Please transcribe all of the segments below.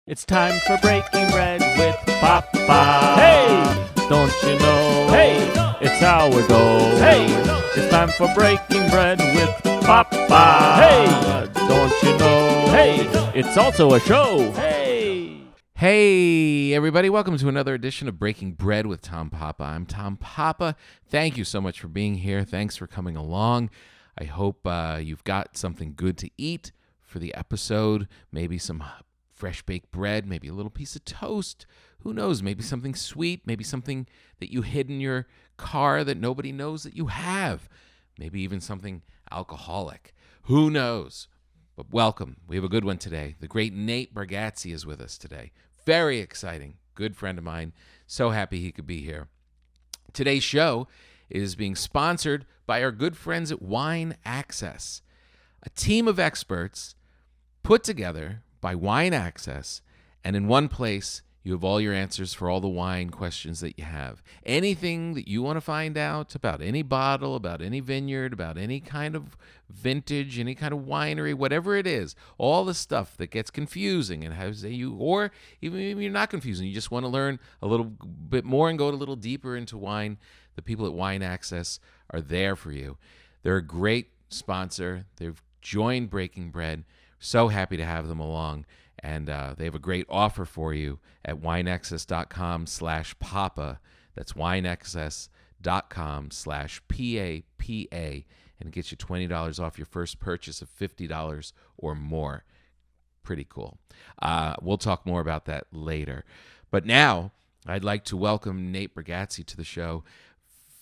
It's time for breaking bread with Papa. Hey, don't you know? Hey, it's our goal. Hey, it's time for breaking bread with Papa. Hey, don't you know? Hey, it's also a show. Hey, everybody, welcome to another edition of Breaking Bread with Tom Papa. I'm Tom Papa. Thank you so much for being here. Thanks for coming along. I hope you've got something good to eat for the episode, maybe some fresh baked bread, maybe a little piece of toast. Who knows? Maybe something sweet, maybe something that you hid in your car that nobody knows that you have. Maybe even something alcoholic. Who knows? But welcome. We have a good one today. The great Nate Barghatze is with us today. Very exciting. Good friend of mine. So happy he could be here. Today's show is being sponsored by our good friends at Wine Access, a team of experts put together by Wine Access, and in one place you have all your answers for all the wine questions that you have. Anything that you want to find out about any bottle, about any vineyard, about any kind of vintage, any kind of winery, whatever it is, all the stuff that gets confusing and has you, or even if you're not confusing, you just want to learn a little bit more and go a little deeper into wine, the people at Wine Access are there for you. They're a great sponsor. They've joined Breaking Bread. So happy to have them along. And they have a great offer for you at wineaccess.com/papa. That's wineaccess.com/PAPA. And it gets you $20 off your first purchase of $50 or more. Pretty cool. We'll talk more about that later. But now I'd like to welcome Nate Barghatze to the show.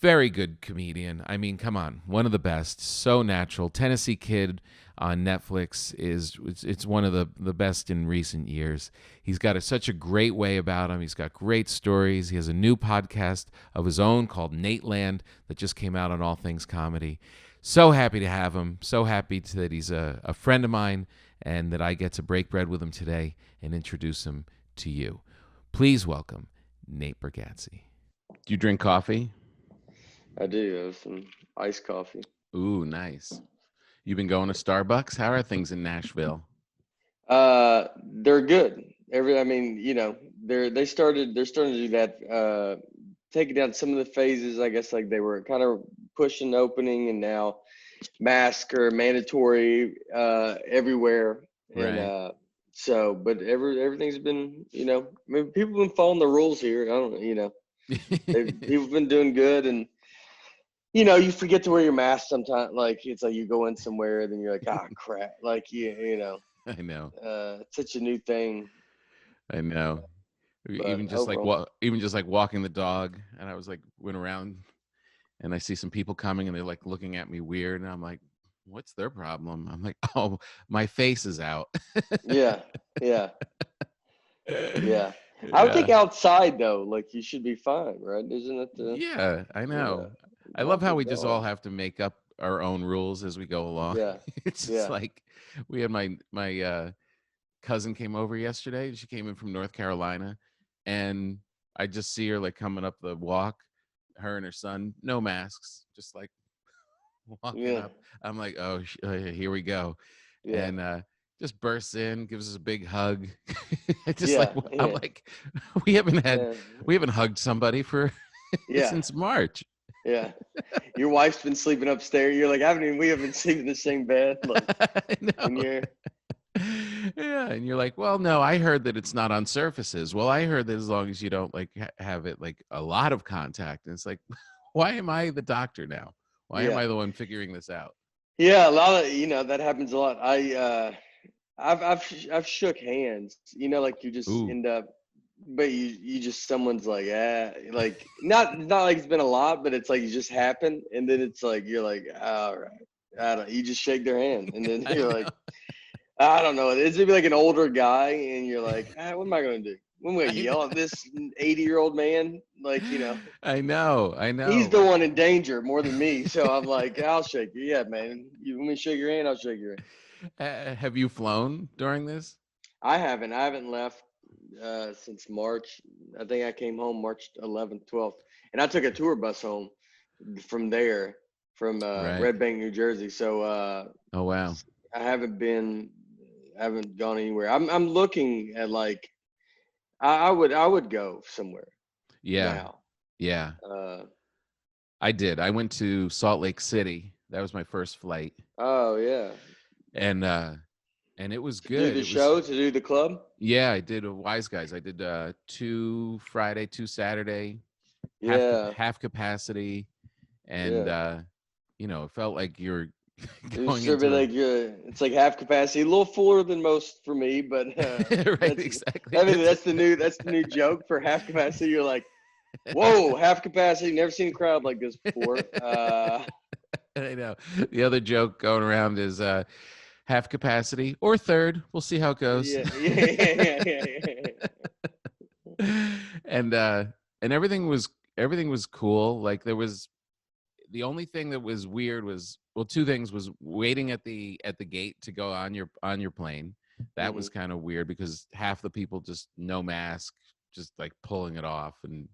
Very good comedian. I mean, come on, one of the best. So natural. Tennessee Kid on Netflix it's one of the best in recent years. He's got such a great way about him. He's got great stories. He has a new podcast of his own called Nateland that just came out on All Things Comedy. So happy to have him. So happy that he's a friend of mine and that I get to break bread with him today and introduce him to you. Please welcome Nate Barghatze. Do you drink coffee? I do. I have some iced coffee. Ooh, nice. You've been going to Starbucks? How are things in Nashville? They're good. They're starting to do that, taking down some of the phases. I guess like they were kind of pushing opening, and now masks are mandatory everywhere. Right. And but everything's been, people have been following the rules here. I don't, people have been doing good, and you forget to wear your mask sometimes. Like it's like you go in somewhere, then you're like, ah, crap. Like I know. it's such a new thing. I know. But Even just like walking the dog, and I was like went around, and I see some people coming, and they're like looking at me weird, and I'm like, what's their problem? I'm like, oh, my face is out. yeah, yeah. I would think outside though, like you should be fine, right? Isn't it? Yeah, I know. I love Walk how the we just all dog. have to make up our own rules as we go along. Yeah, It's just yeah, like we had my cousin came over yesterday. She came in from North Carolina, and I just see her like coming up the walk, her and her son, no masks, just like walking yeah, up. I'm like, oh, here we go, yeah, and just bursts in, gives us a big hug. Just like yeah, I'm yeah, like, we haven't had, yeah, we haven't hugged somebody for yeah, since March. yeah. Your wife's been sleeping upstairs. You're like, we haven't slept in the same bed. Like I when know. you're, Yeah, and you're like, well, no, I heard that it's not on surfaces. Well, I heard that as long as you don't like have it like a lot of contact. And it's like, why am I the doctor now? Why am yeah, I the one figuring this out? yeah. A lot of that happens a lot. I've shook hands. Like you just Ooh, end up, but you just someone's like, like not like it's been a lot, but it's like you just happen, and then it's like you're like, all right, I don't. You just shake their hand, and then I you're know. like, I don't know. It's maybe like an older guy, and you're like, what am I gonna do? When we I yell at know. this 80-year-old man, like I know. I know. he's the Like, one in danger more than me. So I'm like, I'll shake you. Yeah, man. You want me to shake your hand? I'll shake your hand. have you flown during this? I haven't. I haven't left since March. I think I came home March 11th, 12th, and I took a tour bus home from there, from Right. Red Bank, New Jersey. So Oh wow. I haven't been. haven't gone anywhere. I'm looking at like I would go somewhere Yeah. now. Yeah. Uh, I did. I went to Salt Lake City. That was my first flight. oh yeah, And it was to do good. the It was show, to do the club. yeah, I did a Wise Guys. I did 2 Friday, 2 Saturday, Yeah, half capacity, and yeah. it felt like you're It's going sort of into like it's like half capacity, a little fuller than most for me, but right, that's exactly. I mean that's the new joke for half capacity. You're like, whoa, half capacity, never seen a crowd like this before. I know. The other joke going around is half capacity or third. We'll see how it goes. Yeah, yeah. and uh and everything was cool. Like there was the only thing that was weird was, well, two things: was waiting at the gate to go on your plane. That Hmm. was kind of weird because half the people just no mask, just like pulling it off, and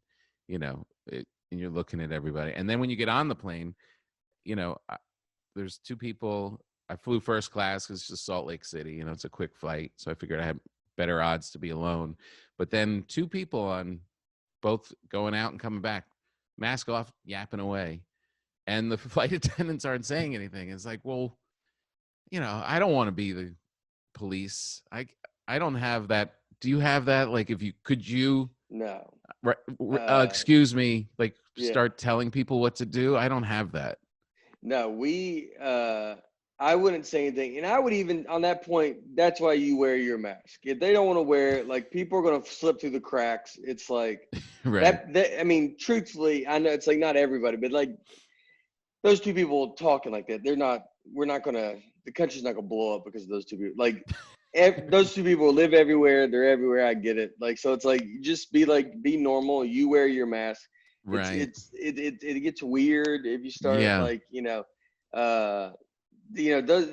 and you're looking at everybody. And then when you get on the plane, there's two people. I flew first class because it's just Salt Lake City. It's a quick flight, so I figured I had better odds to be alone. But then two people on both going out and coming back, mask off, yapping away, and the flight attendants aren't saying anything. It's like, well, I don't want to be the police. I don't have that. Do you have that? Like, if you could you No. Uh, excuse me, like yeah. start telling people what to do? I don't have that. No, I wouldn't say anything. And I would even on that point, that's why you wear your mask. If they don't want to wear it, like people are gonna slip through the cracks. It's like Right. I mean, truthfully, I know it's like not everybody, but like those two people talking like that, we're not gonna the country's not gonna blow up because of those two people. Like those two people live everywhere, they're everywhere. I get it. Like so it's like just be normal. You wear your mask. Right. It gets weird if you start Yeah. like uh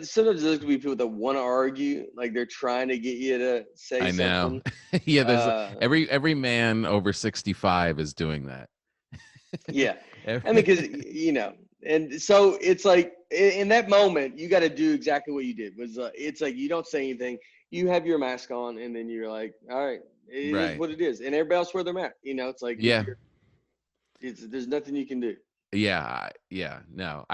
sometimes there's gonna be people that want to argue, like they're trying to get you to say I know. something. Yeah, there's uh every man over 65 is doing that. yeah, I mean, Every- because and so it's like in that moment you got to do exactly what you did. Was it's like you don't say anything, you have your mask on, and then you're like, all right, it is right. what it is, and everybody else wear their mask. It's like if Yeah. you're, there's nothing you can do. Yeah. Yeah. No.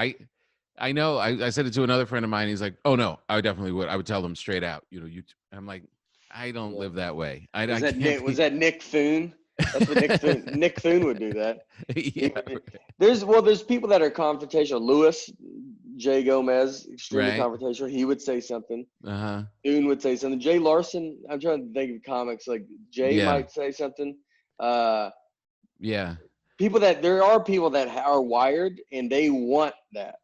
I know. I said it to another friend of mine. He's like, "Oh no, I definitely would. I would tell them straight out. I'm like, I don't Yeah. live that way. I Was that can't Nick? Was be. that Nick Thune? That's what Nick Thune would do that. He Yeah. would, there's people that are confrontational. Lewis J. Gomez, extremely Right. confrontational. He would say something. Uh-huh. Thune would say something. Jay Larson, I'm trying to think of comics like Jay Yeah. might say something. Uh, Yeah. there are people that are wired and they want that.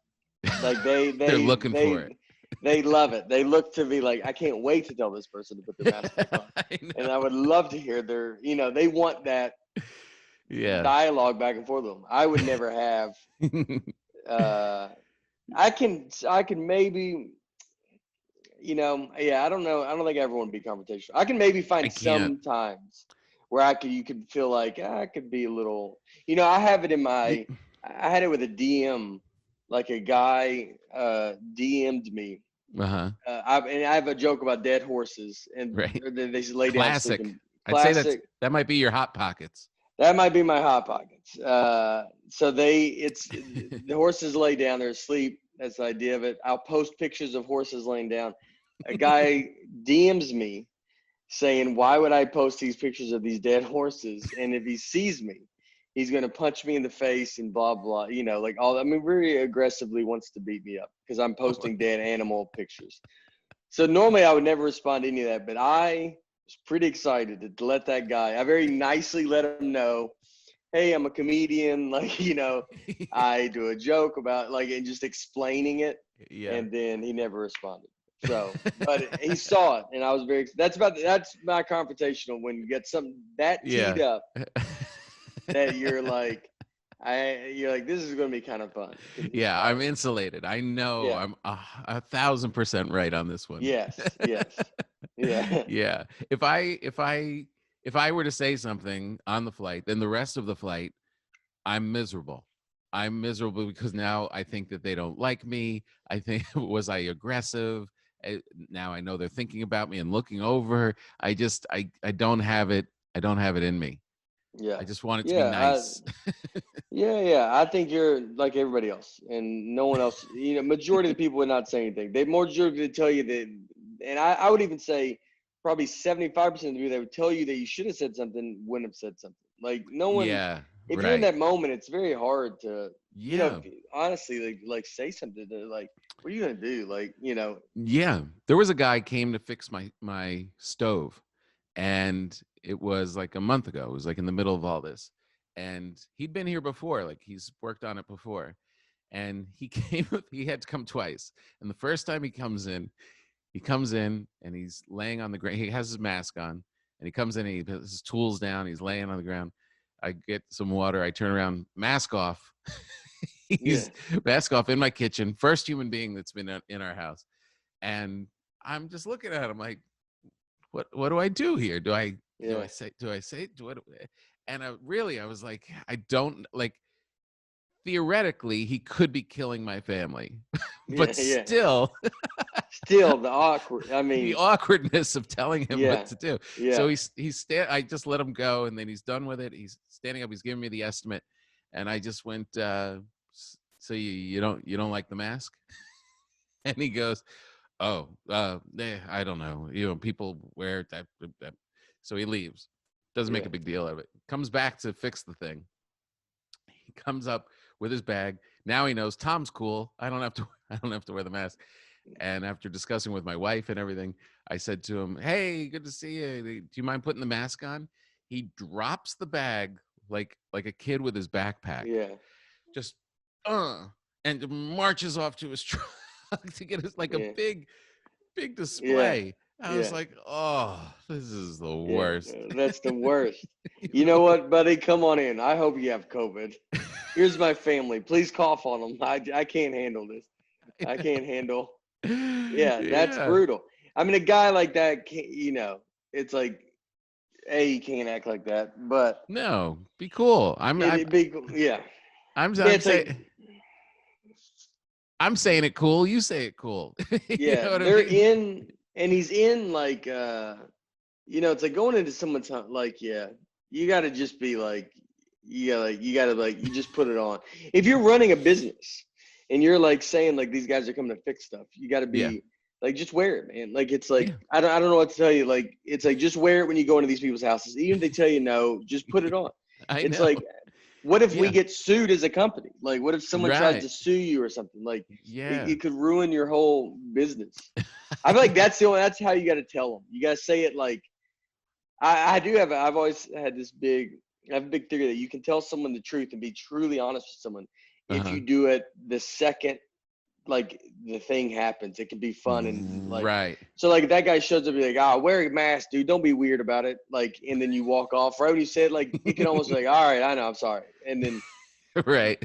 Like They're looking for it. they love it. They look to be like, I can't wait to tell this person to put their mask back on. I And know. I would love to hear they want that Yeah. dialogue back and forth with them. I would never have. Uh, I can maybe, yeah. I don't know. I don't think everyone would be confrontational. I can maybe I find can't. some times where you could feel like I could be a little. I have it in You, my. I had it with a DM, like a guy DM'd me. uh-huh. And I have a joke about dead horses, and Right. they just lay down Classic. sleeping. I'd say Classic. that might be your hot pockets. That might be my hot pockets. So the horses lay down, they're asleep. That's the idea of it. I'll post pictures of horses laying down. A guy DMs me saying, "Why would I post these pictures of these dead horses? And if he sees me, he's gonna punch me in the face and blah blah." Like all. I mean, very aggressively wants to beat me up because I'm posting dead animal pictures. So normally I would never respond to any of that, but I was pretty excited to let that guy. I very nicely let him know, hey, I'm a comedian. Like, I do a joke about and just explaining it. Yeah. And then he never responded. So, but he saw it, and I was that's my confrontational when you get something that Yeah. teed up that you're like, this is going to be kind of fun. Yeah, I'm insulated. I know Yeah. I'm 1,000% right on this one. Yes. Yes. Yeah. Yeah. If I were to say something on the flight, then the rest of the flight, I'm miserable. I'm miserable because now I think that they don't like me. I think, was I aggressive? Now I know they're thinking about me and looking over. I don't have it. I don't have it in me. Yeah. I just want it to be Yeah. nice. Yeah. I think you're like everybody else, and no one else. Majority of the people would not say anything. They more majority would tell you that, and I would even say probably 75% of the people that would tell you that you should have said something wouldn't have said something. Like no one. Yeah, If you're in right. that moment, it's very hard to, Yeah. honestly, like say something to like, what are you gonna do? Like, Yeah. There was a guy came to fix my stove, and it was like a month ago. It was like in the middle of all this. And he'd been here before, like he's worked on it before. And he he had to come twice. And the first time he comes in and he's laying on the ground. He has his mask on, and he comes in and he puts his tools down. He's laying on the ground. I get some water. I turn around, mask off. yeah, He's mask off in my kitchen. First human being that's been in our house. And I'm just looking at him like, what do I do here? Do I yeah, say what? And I was like, I don't like. Theoretically, he could be killing my family, yeah, but yeah. still, Still the awkward. I the mean, awkwardness of telling him what yeah, to do. So yeah, I just let him go, and then he's done with it. He's standing up. He's giving me the estimate, and I just went. So you don't like the mask? And he goes, oh, I don't know. People wear that. So he leaves. Doesn't make yeah, a big deal out of it. Comes back to fix the thing. He comes up with his bag. Now he knows Tom's cool. I don't have to. I don't have to wear the mask. And after discussing with my wife and everything, I said to him, "Hey, good to see you. Do you mind putting the mask on?" He drops the bag like a kid with his backpack, yeah, just and marches off to his truck to get his like a yeah, big yeah, display. I was yeah, like, "Oh, this is the yeah. worst." That's the worst. You You know know? what, buddy? Come on in. I hope you have COVID. Here's my family. Please cough on them. I can't handle this. I can't handle. Yeah, that's Yeah. brutal. I mean, a guy like that can't. It's like, you can't act like that. But No, be cool. it be, yeah. Man, I'm it's like, saying I'm saying it cool. You say it cool. You yeah, know what I they're mean? in, and he's in like, it's like going into someone's house. Like, yeah, you got to just be like, you just put it on. If you're running a business and you're like saying like these guys are coming to fix stuff, you got to Yeah. be like, just wear it, man. Like, it's like, Yeah. I don't know what to tell you. Like, it's like, just wear it when you go into these people's houses. Even if they tell you no, just put it on. I It's know. like, what if we Yeah. get sued as a company? Like, what if someone tries Right. to sue you or something? Like, Yeah. it could ruin your whole business. I feel like that's how you got to tell them. You got to say it like, I've always had I have a big theory that you can tell someone the truth and be truly honest with someone if Uh-huh. you do it the second like the thing happens. It can be fun and like, Right. so like that guy shows up and be like, wear a mask, dude. Don't be weird about it. Like, and then you walk off. Right when you said, like, it can almost be like, all right, I know, I'm sorry. And then, Right.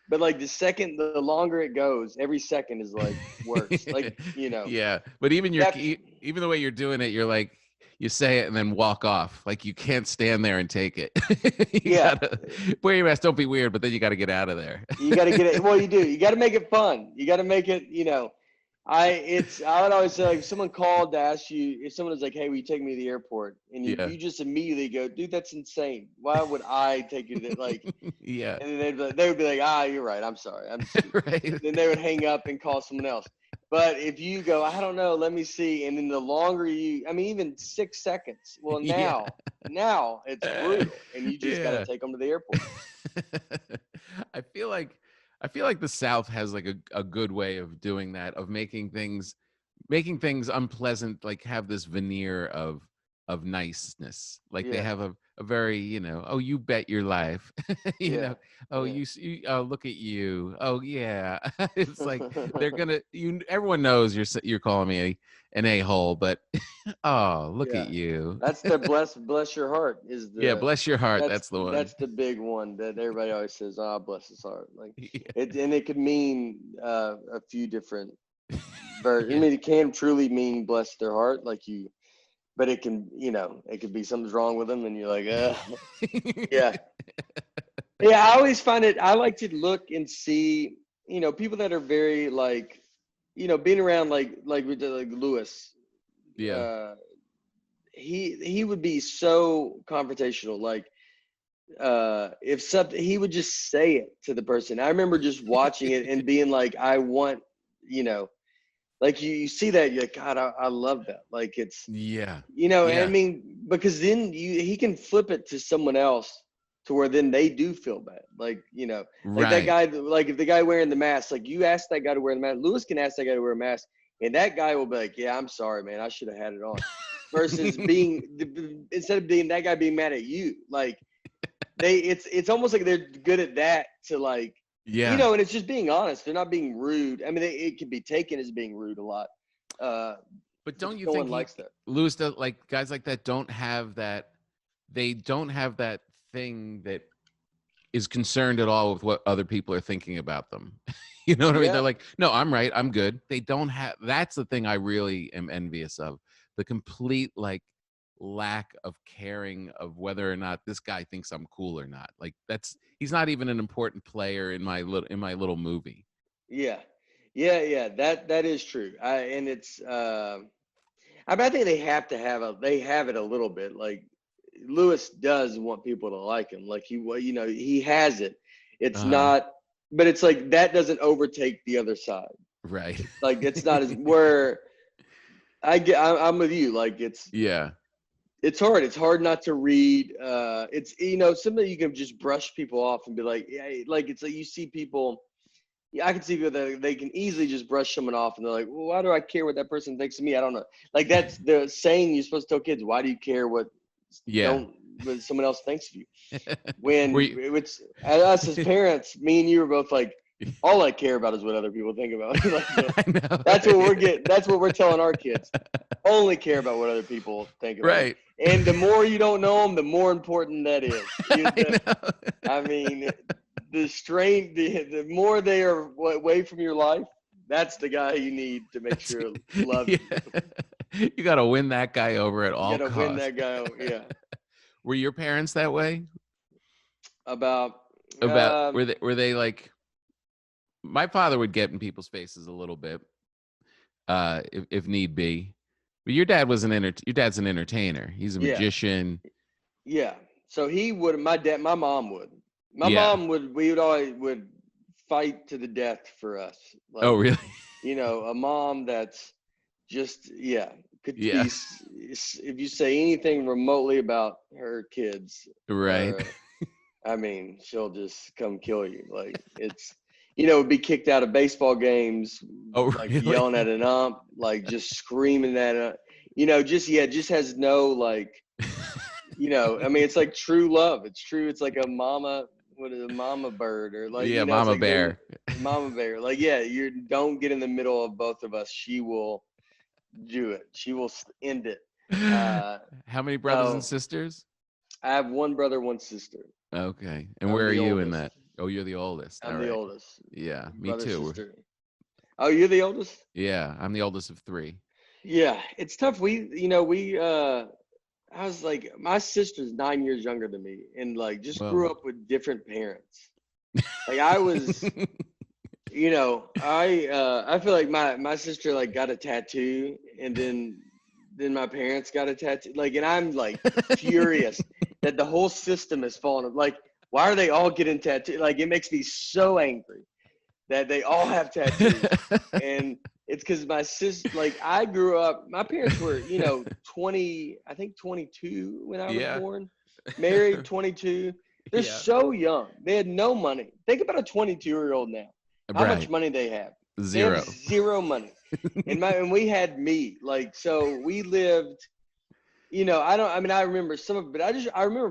but like the longer it goes, every second is like worse. Like, Yeah. But even that, even the way you're doing it, you're like you say it and then walk off. Like you can't stand there and take it. You yeah, gotta wear your mask. Don't be weird, but then you gotta get out of there. you got to get it. Well, you do. You got to make it fun. You got to make it, I would always say, like, if someone called to ask you, if someone was like, hey, will you take me to the airport? And Yeah. you just immediately go, dude, that's insane. Why would I take you to that? Like, Yeah. and then they would be like, you're right. I'm sorry. I'm stupid. Right. Then they would hang up and call someone else. But if you go, I don't know, let me see. And then the longer even 6 seconds. Well, Yeah. now it's brutal. And you just got to Yeah. take them to the airport. I feel like the South has like a good way of doing that, of making things unpleasant, like have this veneer of niceness. Like they Yeah. have a very, oh, you bet your life. Yeah. Oh, Yeah. oh, look at you. Oh yeah. It's like they're gonna everyone knows you're calling me an a-hole, but oh, look at Yeah. you. That's the bless your heart is Yeah, bless your heart. that's That's the one. that's the big one that everybody always says, bless his heart. Like Yeah. it could mean a few different versions. I Yeah. mean, it can truly mean bless their heart, but it can, it could be something's wrong with them and you're like, yeah. Yeah, I always find I like to look and see, people that are very like, being around like we did, like Lewis, Yeah. he would be so confrontational. Like, if something, he would just say it to the person. I remember just watching it and being like, I want, like you see that, you're like, God, I love that. Like it's, Yeah. I Yeah. mean, because then he can flip it to someone else to where then they do feel bad. Like, like that Right. guy, like if the guy wearing the mask, like you ask that guy to wear the mask, Lewis can ask that guy to wear a mask, and that guy will be like, yeah, I'm sorry, man, I should have had it on. Versus instead of being that guy being mad at you, like it's almost like they're good at that to like, Yeah. and it's just being honest. They're not being rude. I mean, it can be taken as being rude a lot. But don't you No think one likes that. Lewis does, like guys like that don't have that, they don't have that thing that is concerned at all with what other people are thinking about them. You know what I mean? They're Yeah. like, no, I'm right, I'm good. They don't have, that's the thing I really am envious of. The complete like lack of caring of whether or not this guy thinks I'm cool or not. Like he's not even an important player in my little movie. Yeah. Yeah. That is true. And it's, I mean, I think they have it a little bit. Like Lewis does want people to like him. Like he has it. It's Uh-huh. not, but it's like that doesn't overtake the other side. Right. Like it's not as where I'm with you. Like Yeah. it's hard. It's hard not to read. It's something you can just brush people off and be like, yeah, like it's like you see people. Yeah, I can see people that they can easily just brush someone off, and they're like, well, why do I care what that person thinks of me? I don't know. Like that's the saying you're supposed to tell kids. Why do you care what Yeah. someone else thinks of you? When Were you, it's us as parents, me and you were both like, all I care about is what other people think about me. Like I know. that's what we're getting. That's what we're telling our kids. Only care about what other people think about Right. you. And the more you don't know them, the more important that is. I know. I mean, the more they are away from your life, that's the guy you need to make sure loves you. You got to win that guy over at all You gotta win costs. that guy. Yeah. Were your parents that way? About Were they like, my father would get in people's faces a little bit, if need be. But your dad's an entertainer. He's a yeah, magician. yeah. So he would. My mom would. My Yeah. mom would. We would always would fight to the death for us. Oh, Like, really? a mom that's just could Yeah. be. If you say anything remotely about her kids, Right. I mean, she'll just come kill you. Like it's, be kicked out of baseball games, Oh, like really? yelling at an ump, like just screaming at just has no like, I mean, it's like true love. It's true. It's like a mama, what is a mama bird or like, Yeah, it's mama like bear. mama bear. Like, yeah, you don't get in the middle of both of us. She will do it. She will end it. How many brothers and So sisters? I have one brother, one sister. Okay. And I'm where are the you in oldest. that? Oh, you're the oldest. I'm All the right. oldest. Yeah, me Brother, too. sister. Oh, you're the oldest? Yeah, I'm the oldest of three. Yeah, it's tough. I was like, my sister's 9 years younger than me and like just Whoa. grew up with different parents. Like I was, I feel like my sister like got a tattoo and then my parents got a tattoo. Like, and I'm like furious that the whole system has fallen. Like, why are they all getting tattooed? Like, it makes me so angry that they all have tattoos. And it's because my sister, like, I grew up, my parents were, 22 when I was Yeah. born, married 22. They're Yeah. so young. They had no money. Think about a 22-year-old now. How much Right. money they have? They Zero. have zero money. And we had me. Like, so we lived, I remember some of it, but I remember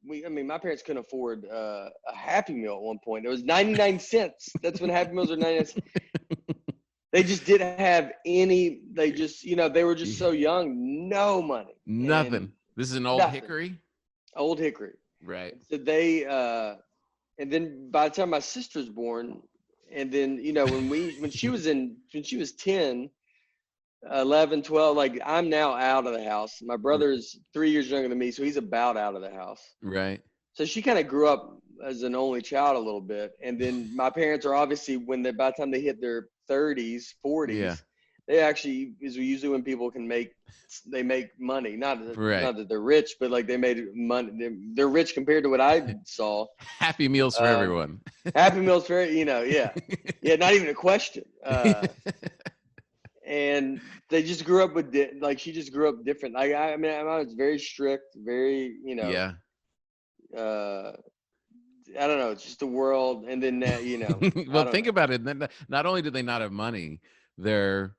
my parents couldn't afford a Happy Meal at one point. It was 99 cents. That's when Happy Meals were 99 cents. They just didn't have any, they just, they were just so young, no money. Nothing. This is an old nothing. hickory? Old hickory. Right. So and then by the time my sister's born, and then, when she was 10, 11, 12, like I'm now out of the house. My brother's 3 years younger than me, so he's about out of the house. Right. So she kind of grew up as an only child a little bit. And then my parents are obviously, by the time they hit their 30s, 40s. Yeah. They actually is usually when people they make money. Not Right. that they're rich, but like they made money. They're rich compared to what I saw. Happy meals for everyone. Happy Meals for, yeah, not even a question. And they just grew up with like she just grew up different. Like I mean, I was very strict, very Yeah. I don't know. It's just the world, and then Well, think about it. Not only do they not have money, they're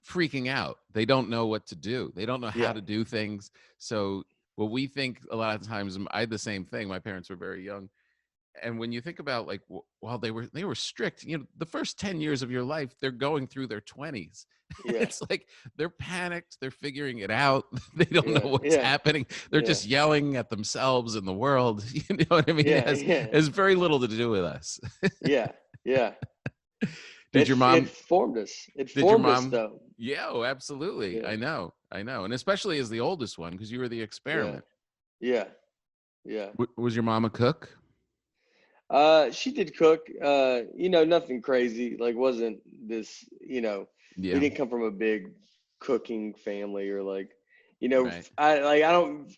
freaking out. They don't know what to do. They don't know how to do things. So what we think a lot of times, I had the same thing. My parents were very young. And when you think about like, while they were strict, the first 10 years of your life, they're going through their 20s. It's like they're panicked. They're figuring it out. They don't know what's happening. They're just yelling at themselves and the world. You know what I mean? It has very little to do with us. Yeah. Did your mom? It formed us. It formed us, though. Yeah, oh, absolutely. Yeah. I know. And especially as the oldest one, because you were the experiment. Yeah. Was your mom a cook? She did cook, nothing crazy, like wasn't this, we didn't come from a big cooking family or like, Right. I don't,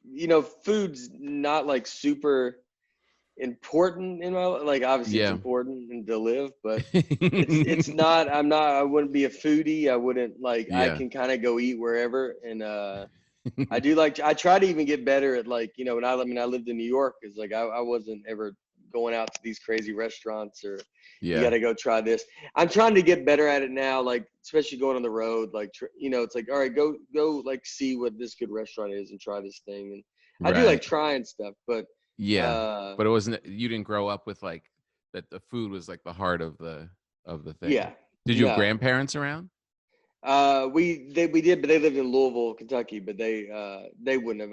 food's not like super important in my life. Like obviously it's important and to live, but it's not, I wouldn't be a foodie. I wouldn't like, I can kind of go eat wherever. And, I try to even get better at like, when I lived in New York, it's like, I wasn't ever going out to these crazy restaurants or you got to go try this. I'm trying to get better at it now. Like, especially going on the road, like, it's like, all right, go like see what this good restaurant is and try this thing. And I do like trying stuff, but but it wasn't, you didn't grow up with like that. The food was like the heart of the thing. Yeah. Did you have grandparents around? We did, but they lived in Louisville, Kentucky, but they wouldn't have.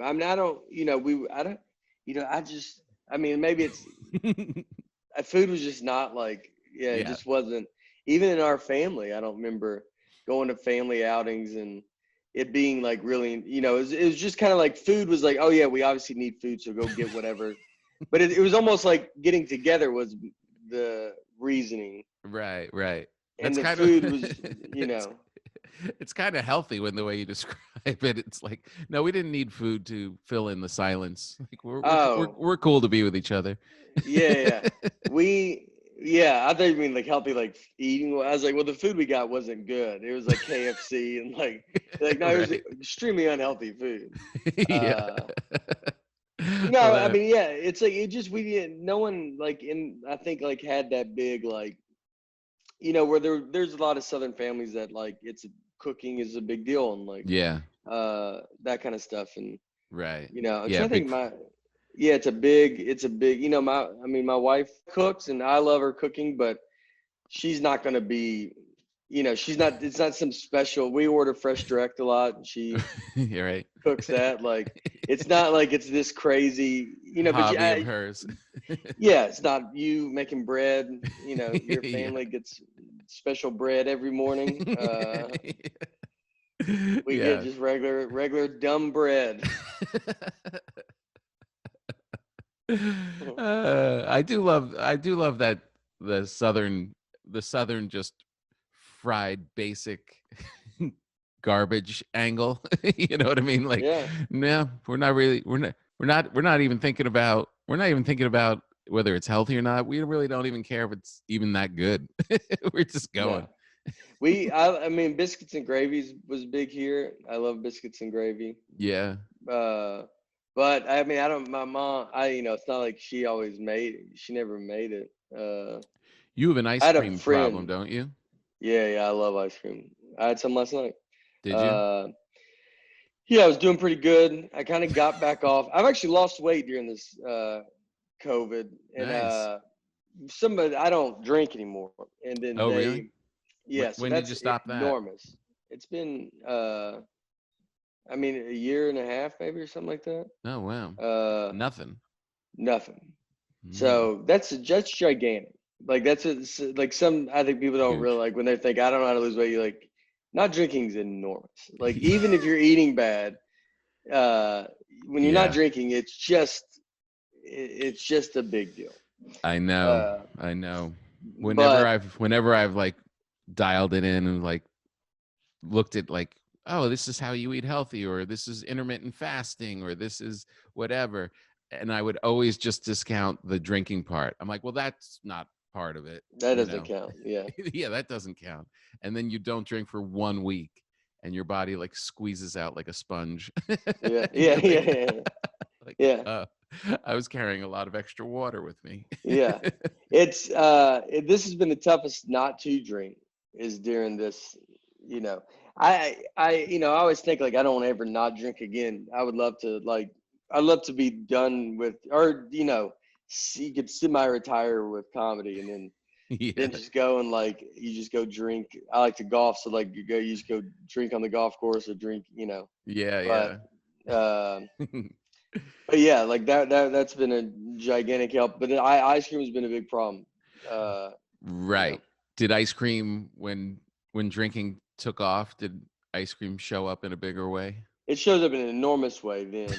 I mean, maybe it's food was just not like, it just wasn't, even in our family. I don't remember going to family outings and it being like really, it was just kind of like food was like, oh yeah, we obviously need food, so go get whatever. But it was almost like getting together was the reasoning. Right. And That's the food was, it's kind of healthy when the way you describe it. It's like, no, we didn't need food to fill in the silence. Like we're cool to be with each other. Yeah. I thought you mean like healthy, like eating. I was like, well, the food we got wasn't good. It was like KFC and like no, it was extremely unhealthy food. I mean, it's like, it just, no one like I think like had that big, like, where there's a lot of Southern families that like cooking is a big deal and like, that kind of stuff. And, I think it's a big, my wife cooks and I love her cooking, but she's not going to be, it's not some special, we order fresh direct a lot and she You're right. cooks that. Like, it's not like it's this crazy, hobby of hers. It's not you making bread, your family gets special bread every morning. We get just regular dumb bread. I do love that the southern just fried basic garbage angle. You know what I mean? Like, no, we're not even thinking about whether it's healthy or not. We really don't even care if it's even that good. We're just going. I mean, biscuits and gravy was big here. I love biscuits and gravy. Yeah. But I mean, my mom, it's not like she never made it. You have an ice cream problem, don't you? Yeah, I love ice cream. I had some last night. Did you? Yeah, I was doing pretty good. I kind of got back off. I've actually lost weight during this COVID, and Nice. I don't drink anymore. And then really? Yeah. When did you stop that? Enormous. It's been a year and a half maybe or something like that. Oh wow. Nothing. So that's gigantic. Like that's like I think people don't really like when they think I don't know how to lose weight. You're like, not drinking's enormous. Like even if you're eating bad, when you're not drinking, it's just a big deal. I know. Whenever I've like dialed it in and like looked at like, oh, this is how you eat healthy, or this is intermittent fasting, or this is whatever. And I would always just discount the drinking part. I'm like, well, that's not part of it, That you doesn't know? count. Yeah. Yeah, that doesn't count. And then you don't drink for 1 week and your body like squeezes out like a sponge. Yeah. And Yeah. you're Yeah. like, Yeah. like, Yeah. I was carrying a lot of extra water with me. Yeah. It's this has been the toughest not to drink is during this, you know. I always think like I don't ever not drink again. I would love to like I'd love to be done with or you could semi-retire with comedy and then Yeah. just go and like you just go drink. I like to golf, so like you just go drink on the golf course or drink, Yeah, but yeah. um but yeah, like that's been a gigantic help. But then ice cream has been a big problem. Uh, you know, Right. Did ice cream when drinking took off, did ice cream show up in a bigger way? it shows up in an enormous way then,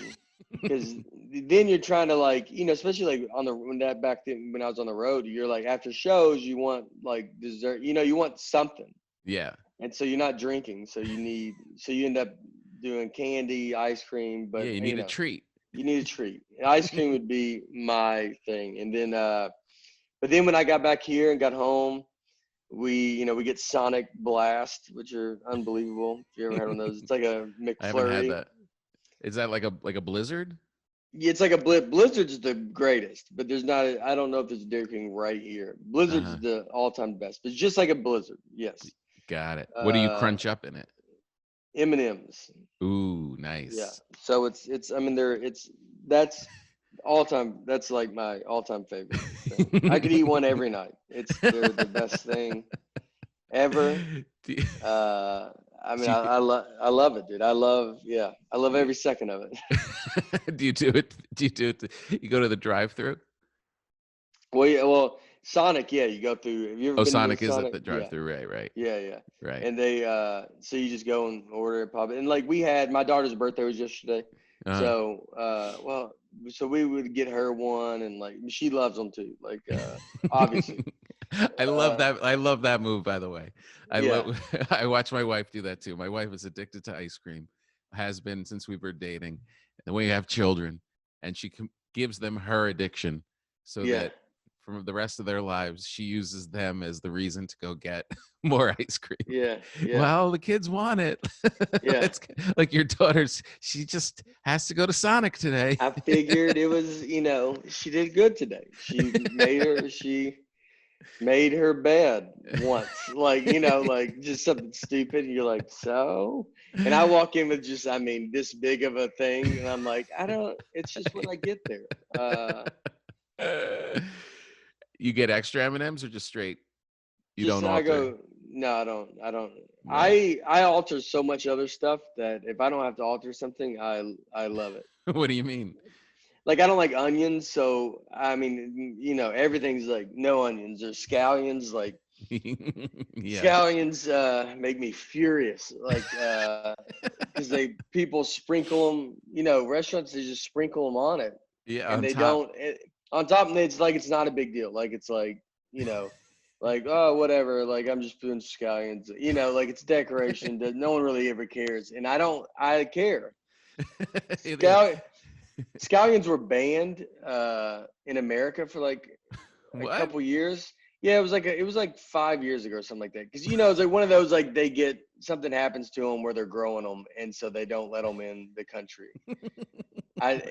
because then you're trying to like, especially like on the when that back then when I was on the road, you're like after shows you want like dessert, you want something, Yeah. and so you're not drinking, so you end up doing candy, ice cream, but Yeah, you need a treat. you need a treat. Ice cream would be my thing, and then but then when I got back here and got home. We get Sonic Blast, which are unbelievable. If you ever had one of those, it's like a I haven't had McFlurry. that. Is that like a blizzard? Yeah, it's like a Blizzard's the greatest, but there's not. I don't know if there's a Dairy King right here. Blizzard's Uh-huh. the all-time best. But it's just like a Blizzard. Yes. Got it. What do you Uh, crunch up in it? M&Ms. Ooh, Yeah. nice. So it's. I mean, that's all-time. That's like my all-time favorite thing. I could eat one every night. They're the best thing ever. Do you, I mean, do I love it, dude. I love you, every second of it. do you do it? Do you do it? You go to the drive-through? Well, yeah, well, Sonic, yeah, you go through. Have you ever Oh, been to Sonic is at Sonic? the Yeah, drive-through. Right. yeah. Right. And so you just go and order it, pop it. And like we had, my daughter's birthday was yesterday, Uh, so so we would get her one, and like she loves them too. Like obviously, I love uh, that. I love that move, by the way. I yeah, love I watch my wife do that too. My wife is addicted to ice cream, has been since we were dating. And we have children, and she gives them her addiction so yeah, that from the rest of their lives, she uses them as the reason to go get more ice cream. yeah. Well, the kids want it. Yeah. It's like your daughter's, she just has to go to Sonic today. I figured it was, she did good today. She made her bed once, like, like just something stupid. And you're like, so? And I walk in with just, I mean, this big of a thing. And I'm like, it's just when I get there. You get extra M&Ms or just straight? You Just, don't I alter? go, no, I don't. Right. I alter so much other stuff that if I don't have to alter something, I love it. What do you mean? Like I don't like onions, so I mean, everything's like no onions or scallions. Like Yeah. scallions make me furious. Like because people sprinkle them. Restaurants they just sprinkle them on it, Yeah, and on they top. don't. On top of it, it's like it's not a big deal. Like it's like like oh whatever. Like I'm just doing scallions. Like it's decoration. That no one really ever cares, and I don't. I care. Yeah. Scallion. Scallions were banned in America for like a What? couple years. Yeah, it was like 5 years ago or something like that. Because it's like one of those like they get something happens to them where they're growing them, and so they don't let them in the country. But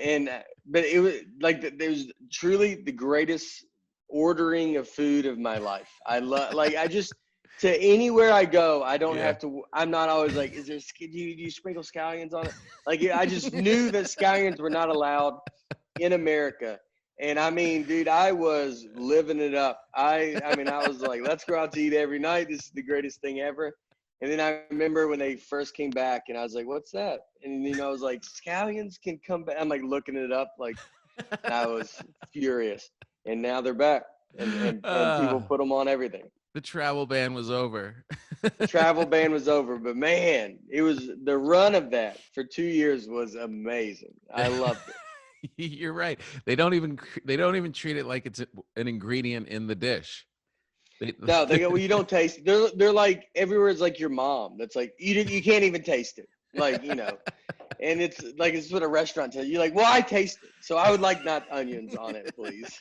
it was like it was truly the greatest ordering of food of my life. I love like I just to anywhere I go, I don't Yeah. have to. I'm not always like, is there? Do you sprinkle scallions on it? Like I just knew that scallions were not allowed in America. And I mean, dude, I was living it up. I mean, I was like, let's go out to eat every night. This is the greatest thing ever. And then I remember when they first came back, and I was like, what's that? And I was like, scallions can come back. I'm like looking it up, like, and I was furious. And now they're back, and people Uh, put them on everything. the travel ban was over. The travel ban was over, but man, it was the run of that for 2 years was amazing. I loved it. You're right. They don't even treat it like it's an ingredient in the dish. No, they go, well, you don't taste. They're like everywhere is like your mom. That's like you can't even taste it. Like, and it's like it's what a restaurant tells you. You're like, well, I taste it, so I would like not onions on it, please.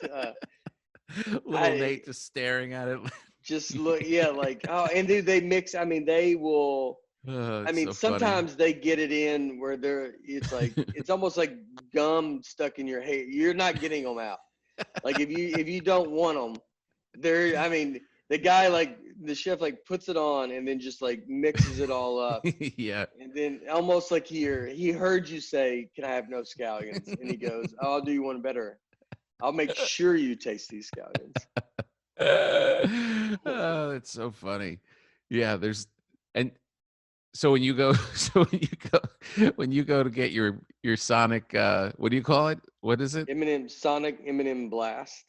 Little I Nate just staring at it. just look, yeah, like and they mix. I mean, they will. Oh, I it's mean, so funny. sometimes they get it in where it's like it's almost like gum stuck in your hair. You're not getting them out. Like if you don't want them, I mean, the guy like the chef like puts it on and then just like mixes it all up. Yeah. And then almost like he heard you say, "Can I have no scallions?" And he goes, "Oh, I'll do you one better. I'll make sure you taste these scallions." Oh, it's so funny. Yeah, and so when you go when you go to get your Sonic what do you call it? What is it? Sonic M&M Blast.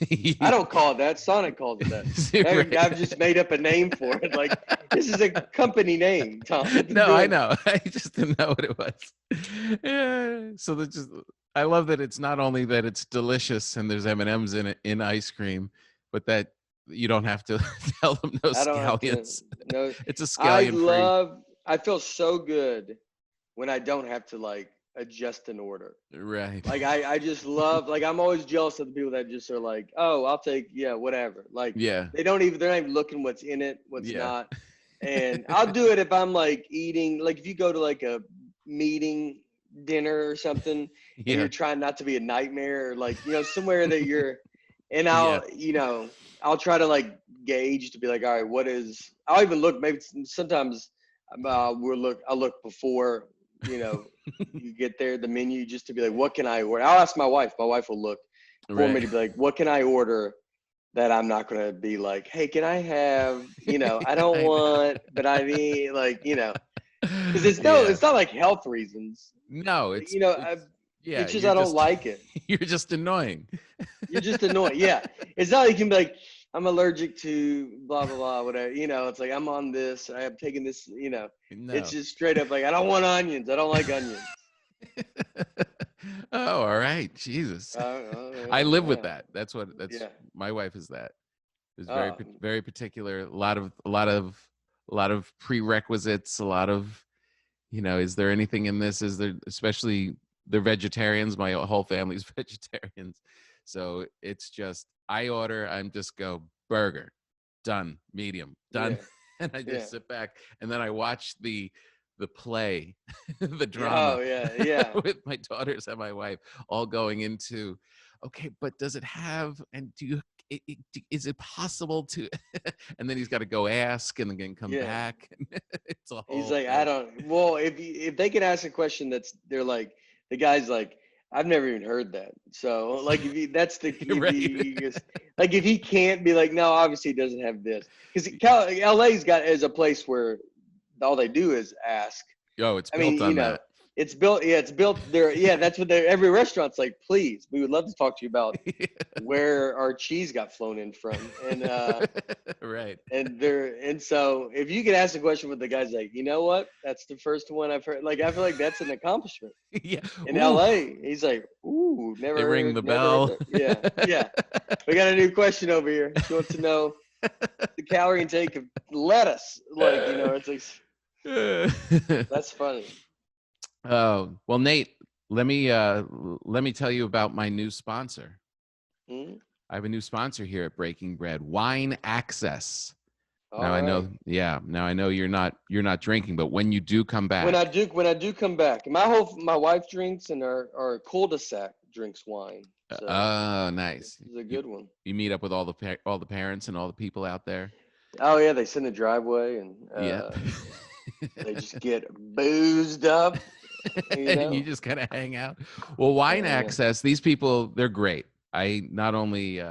Yeah. I don't call it that. Sonic calls it that. Right. I've just made up a name for it. Like this is a company name, Tom. No, I know. I just didn't know what it was. Yeah. So I love that it's not only that it's delicious and there's M&Ms in it in ice cream, but that you don't have to tell them no I don't have to. scallions. No, It's a scallion free. I feel so good when I don't have to like adjust an order. Right. Like I just love, like I'm always jealous of the people that just are like, oh, I'll take, yeah, whatever. Like Yeah. they're not even looking what's in it, what's Yeah. not. And I'll do it if I'm like eating, like if you go to like a meeting dinner or something and Yeah. you're trying not to be a nightmare or like, somewhere that and Yeah. I'll try to like gauge to be like, all right, I'll even look, maybe sometimes I'll look before, you get there, the menu, just to be like, what can I order? I'll ask my wife. My wife will look for me to be like, what can I order that I'm not going to be like, hey, can I have, I don't I know. want, but I need like, because Yeah. it's not like health reasons. No, it's yeah, It's just I don't like it. you're just annoying. You're just annoying. Yeah. It's not like you can be like, I'm allergic to blah, blah, blah, whatever. It's like I'm on this. I am taking this, No. it's just straight up like, I don't want onions. I don't like onions. Oh, all right. Jesus. I live with that. That's Yeah. my wife is that. Is Oh, very particular. A lot of prerequisites, a lot of, is there anything in this? Is there, especially they're vegetarians. My whole family's vegetarians. So it's just, I'm just go burger, done, medium, done. yeah. And I just Yeah. sit back and then I watch the play, the Oh, drama yeah. with my daughters and my wife all going into, okay, but does it have, and is it possible to, and then he's got to go ask and then come Yeah. back. It's a He's whole like, thing. well, if they could ask a question they're like, the guy's like, I've never even heard that. So like, Right. like if he can't be like, no, obviously he doesn't have this. Because LA's is a place where all they do is ask. Oh, it's I mean, built on that. it's built there. Yeah, that's what every restaurant's like, please, we would love to talk to you about where our cheese got flown in from. And Right. and so if you could ask a question with the guy's like, you know what? That's the first one I've heard. Like I feel like that's an accomplishment. Yeah. In Ooh. LA, he's like, ooh, They ring the never heard bell. that. Yeah, yeah. We got a new question over here. She wants to know the calorie intake of lettuce. Like, it's like that's funny. Oh, well, Nate, let me tell you about my new sponsor. Hmm? I have a new sponsor here at Breaking Bread, Wine Access. All Now I know, right. now I know you're not drinking, but when you do come back, When I do come back, my wife drinks and our cul-de-sac drinks wine. So oh, nice. this is a good one. You meet up with all the parents and all the people out there. Oh yeah, they sit in the driveway and Yep. they just get boozed up. And you just kind of hang out. Well, Wine Access, these people, they're great. I not only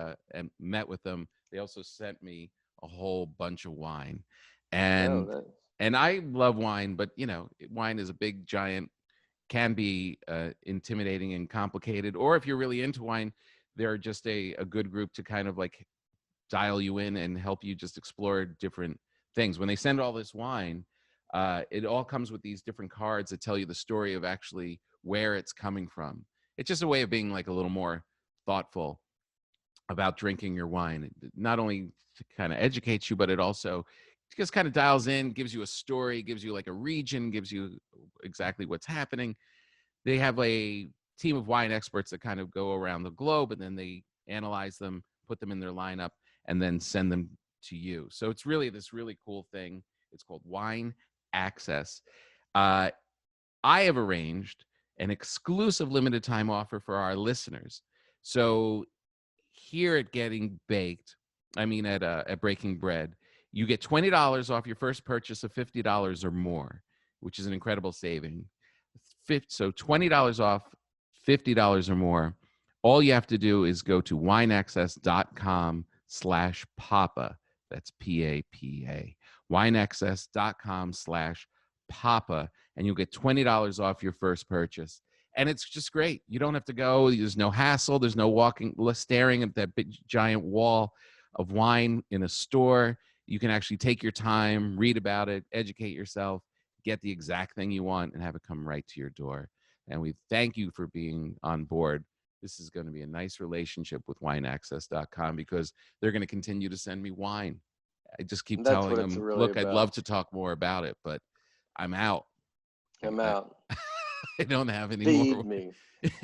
met with them, they also sent me a whole bunch of wine. And Nice. and I love wine, but wine is a big giant, can be intimidating and complicated. Or if you're really into wine, they're just a good group to kind of like dial you in and help you just explore different things. When they send all this wine, it all comes with these different cards that tell you the story of actually where it's coming from. It's just a way of being like a little more thoughtful. about drinking your wine. It not only kind of educates you, but it also just kind of dials in, gives you a story, gives you like a region, gives you exactly what's happening. They have a team of wine experts that kind of go around the globe, and then they analyze them, put them in their lineup, and then send them to you. So it's really this really cool thing. It's called Wine Access. Uh, I have arranged an exclusive limited time offer for our listeners. So here at Getting Baked, I mean at Breaking Bread, you get $20 off your first purchase of $50 or more, which is an incredible saving. So $20 off, $50 or more. All you have to do is go to wineaccess.com/papa. That's PAPA. Wineaccess.com/papa, and you'll get $20 off your first purchase. And it's just great. You don't have to go. There's no hassle. There's no staring at that big giant wall of wine in a store. You can actually take your time, read about it, educate yourself, get the exact thing you want, and have it come right to your door. And we thank you for being on board. This is going to be a nice relationship with wineaccess.com because they're going to continue to send me wine. I just keep That's telling what it's them, really look, I'd about. love to talk more about it, but I'm out. I'm out. I don't have any Feed more. me.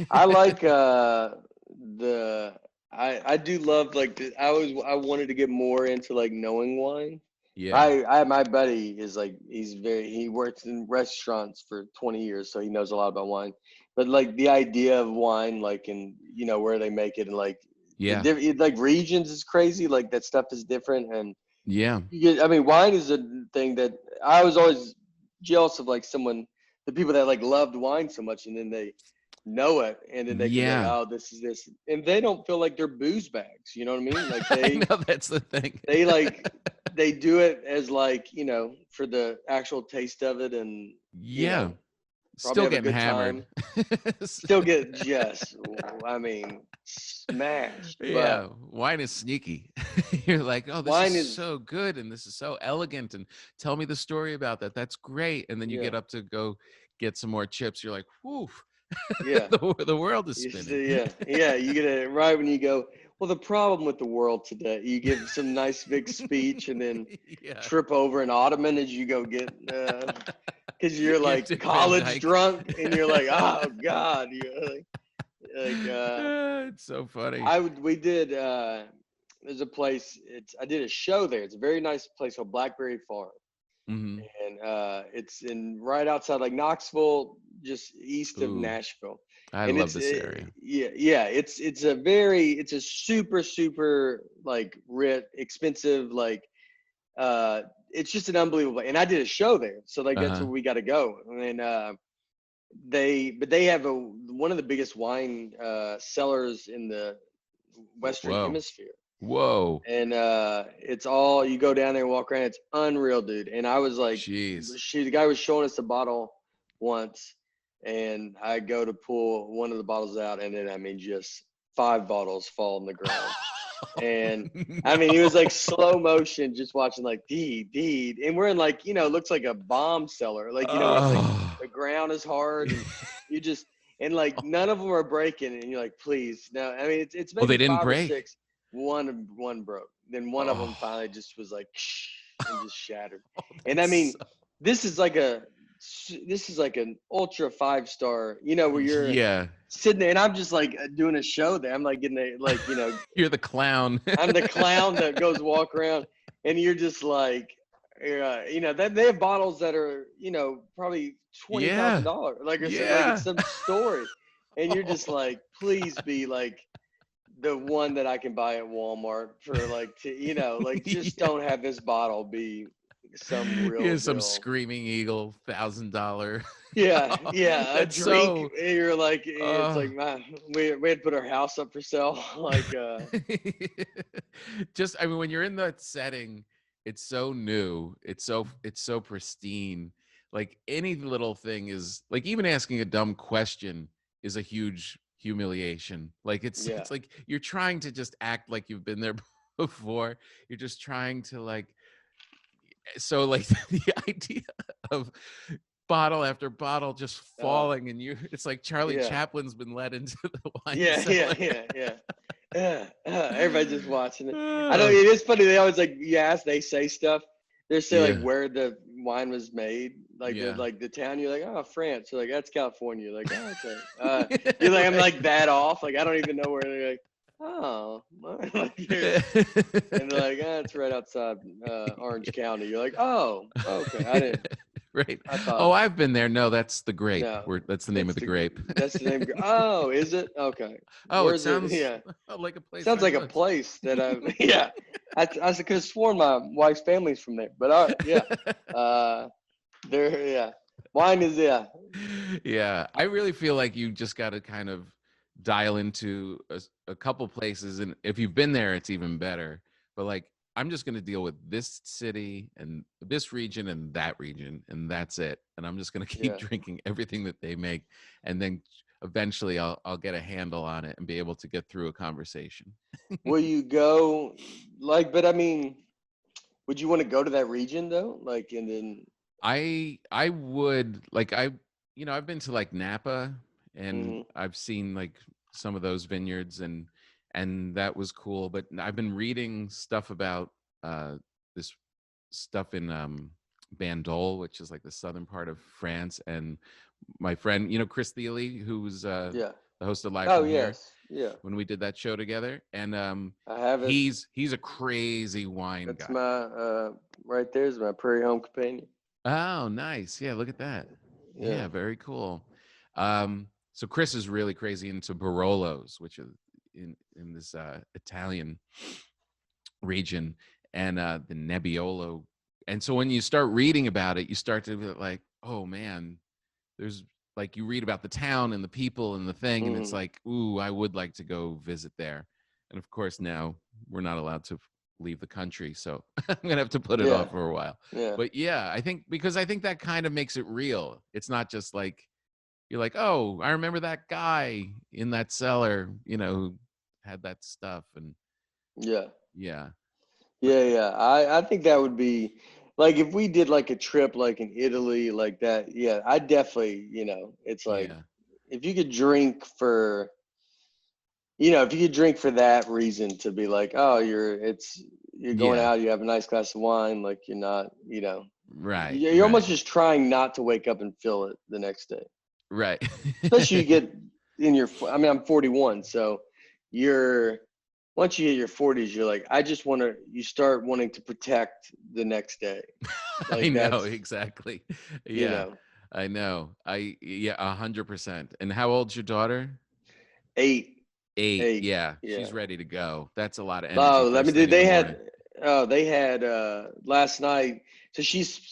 I like the I do love like I wanted to get more into like knowing wine. Yeah. My buddy is like he works in restaurants for 20 years, so he knows a lot about wine. But like the idea of wine, like in where they make it and like Yeah. like regions is crazy. Like that stuff is different, and Yeah. I mean, wine is a thing that I was always jealous of, like the people that like loved wine so much, and then they know it, and then they can be like, Yeah. oh, this is this, and they don't feel like they're booze bags. You know what I mean? Like I know that's the thing. they like they do it as like for the actual taste of it, and Yeah. probably Still have a getting good hammered. time. Still get just, I mean, smashed. Yeah, But wine is sneaky. You're like, oh, this is wine is, so good and this is so elegant, and tell me the story about that. That's great. And then you yeah, get up to go get some more chips. You're like, whew, yeah. the world is You spinning. see, yeah. You get it right when you go. Well, the problem with the world today, you give some nice big speech and then Yeah. trip over an ottoman as you go get, because you're You're like Dick Van college Dyke. drunk and you're like, oh God, you're like It's so funny. we did. There's a place. I did a show there. It's a very nice place called Blackberry Farm, Hmm. and it's in right outside like Knoxville, just east of Ooh, Nashville. I And love this area. it's a super like expensive, like it's just an unbelievable, and I did a show there, so like that's Uh-huh. where we got to go. And they have one of the biggest wine cellars in the Western Whoa. Hemisphere. Whoa. And it's all, you go down there and walk around, it's unreal, dude. And I was like, Jeez. the guy was showing us the bottle once, and I go to pull one of the bottles out, and then I mean just 5 bottles fall on the ground. And I mean, it was like slow motion, just watching like deed, and we're in like, it looks like a bomb cellar, like where it's like Oh. the ground is hard, and you just, and like none of them are breaking, and you're like, please, no. I mean, it's Oh, they maybe didn't 5 or break. 6. One broke. Then one of them Oh, finally just was like and just shattered. And I that's mean, this is like an ultra 5-star, where you're yeah. sitting there, and I'm just like doing a show there. I'm like getting You're the clown. I'm the clown that goes walk around, and you're just like, that they have bottles that are, probably Yeah. $20,000, like or so, like it's Yeah. some story, and you're just like, please be like the one that I can buy at Walmart for like, like just Yeah. don't have this bottle be some real Here's some deal. screaming eagle $1,000. Yeah, a That's drink. so And you're like, it's uh like, man, we had to put our house up for sale, like, just I mean when you're in that setting, it's so new. It's so pristine. Like any little thing is like even asking a dumb question is a huge humiliation. Like it's yeah, it's like you're trying to just act like you've been there before. You're just trying to like so like the idea of bottle after bottle just uh, falling and you it's like Charlie yeah. Chaplin's been led into the wine Yeah, yeah, cellar. yeah, yeah. Everybody's just watching it. I know it is funny. They always like they say stuff. They say like Yeah. where the wine was made, like Yeah. the town. You're like, oh, France. You're like, that's California. You're like, oh, okay. You're like, I'm like that off. Like I don't even know where. They're like, oh, like, and they're like, it's right outside Orange County. You're like, oh, okay. I didn't. Right. I thought Oh, I've been there. No, that's the grape. no. That's the name of the grape. That's the name. Oh, is it? Okay. Oh, it Where's it? sounds Yeah. like a place Sounds I like a would. place that I yeah. I could have sworn my wife's family's from there. But all right, yeah. There yeah. Wine is Yeah, I really feel like you just got to kind of dial into a couple places, and if you've been there, it's even better. But like, I'm just going to deal with this city and this region and that region, and that's it. And I'm just going to keep Yeah. drinking everything that they make, and then eventually I'll get a handle on it and be able to get through a conversation. Will you go but I mean, would you want to go to that region though? Like and then I would like I've been to like Napa, and mhm, I've seen like some of those vineyards, and that was cool. But I've been reading stuff about this stuff in Bandol, which is like the southern part of France. And my friend, Chris Thiele, who's yeah. the host of Live Oh from Here, yes. Yeah. when we did that show together, and I have it. he's a crazy wine That's guy. my right there's my prairie home companion. Oh, nice. Yeah, look at that. Yeah. Yeah, very cool. So Chris is really crazy into Barolos, which is in this Italian region, and the Nebbiolo. And so when you start reading about it, you start to be like, oh man, there's like you read about the town and the people and the thing, and it's Mhm. like, ooh, I would like to go visit there. And of course, now we're not allowed to leave the country, so I'm gonna have to put it Yeah. off for a while. Yeah. But yeah, I think that kind of makes it real. It's not just like you're like, oh, I remember that guy in that cellar, who had that stuff, and Yeah. yeah, but Yeah. I think that would be like if we did like a trip like in Italy like that. Yeah, I definitely, it's like yeah, if you could drink for, if you could drink for that reason to be like, oh, you're going yeah, out, you have a nice glass of wine, like you're not, right, you're almost right, just trying not to wake up and feel it the next day. right. Especially you get I mean, I'm 41, so you're once you hit your 40s, you're like, you start wanting to protect the next day. I Like know that's, exactly. you Yeah, know, I know. Yeah, 100%. And how old's your daughter? eight, 8. eight, Yeah, yeah. she's ready to go. That's a lot of energy Oh, let me first do. thing in the morning. They had last night. So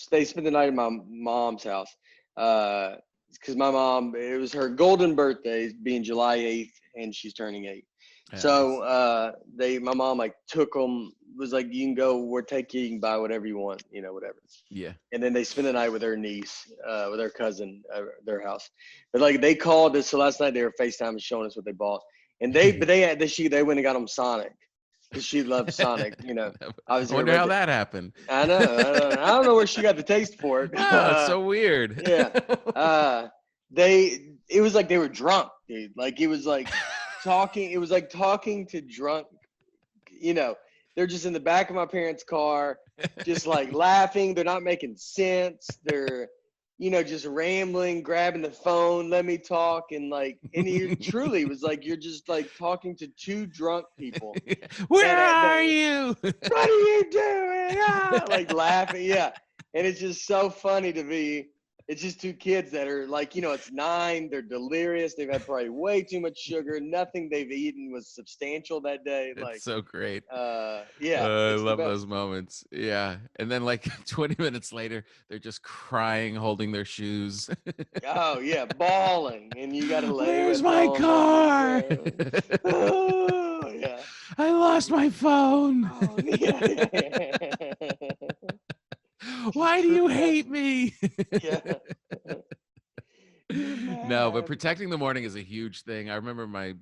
they spent the night at my mom's house. Because my mom, it was her golden birthday, being July 8th, and she's turning 8. Yeah, So nice. my mom like took them. Was like, you can go, you can buy whatever you want, whatever. Yeah. And then they spent the night with her niece, with her cousin, their house. But like they called us. So last night they were FaceTime showing us what they bought. And they went and got them Sonic because she loves Sonic. I Obviously wonder how everybody. that happened. I don't know where she got the taste for it. Oh, it's so weird. Yeah. It was like they were drunk, dude. Like it was like talking. It was like talking to drunk. You know, they're just in the back of my parents' car, just like laughing. They're not making sense. They're just rambling, grabbing the phone, let me talk, and you truly was like you're just like talking to two drunk people Where that are you? what are you doing? Like laughing, yeah. And it's just so funny to be. It's just two kids that are like, it's 9. They're delirious. They've had probably way too much sugar. Nothing they've eaten was substantial that day. It's Like, so great. yeah, I it's the love best. those moments. Yeah. And then like 20 minutes later, they're just crying, holding their shoes. Oh yeah, bawling, and you got to lay Where's with my them and car? oh yeah, I lost my phone. oh yeah. Just Why do you hate me? yeah. You're No, but mad. protecting the morning is a huge thing. I remember my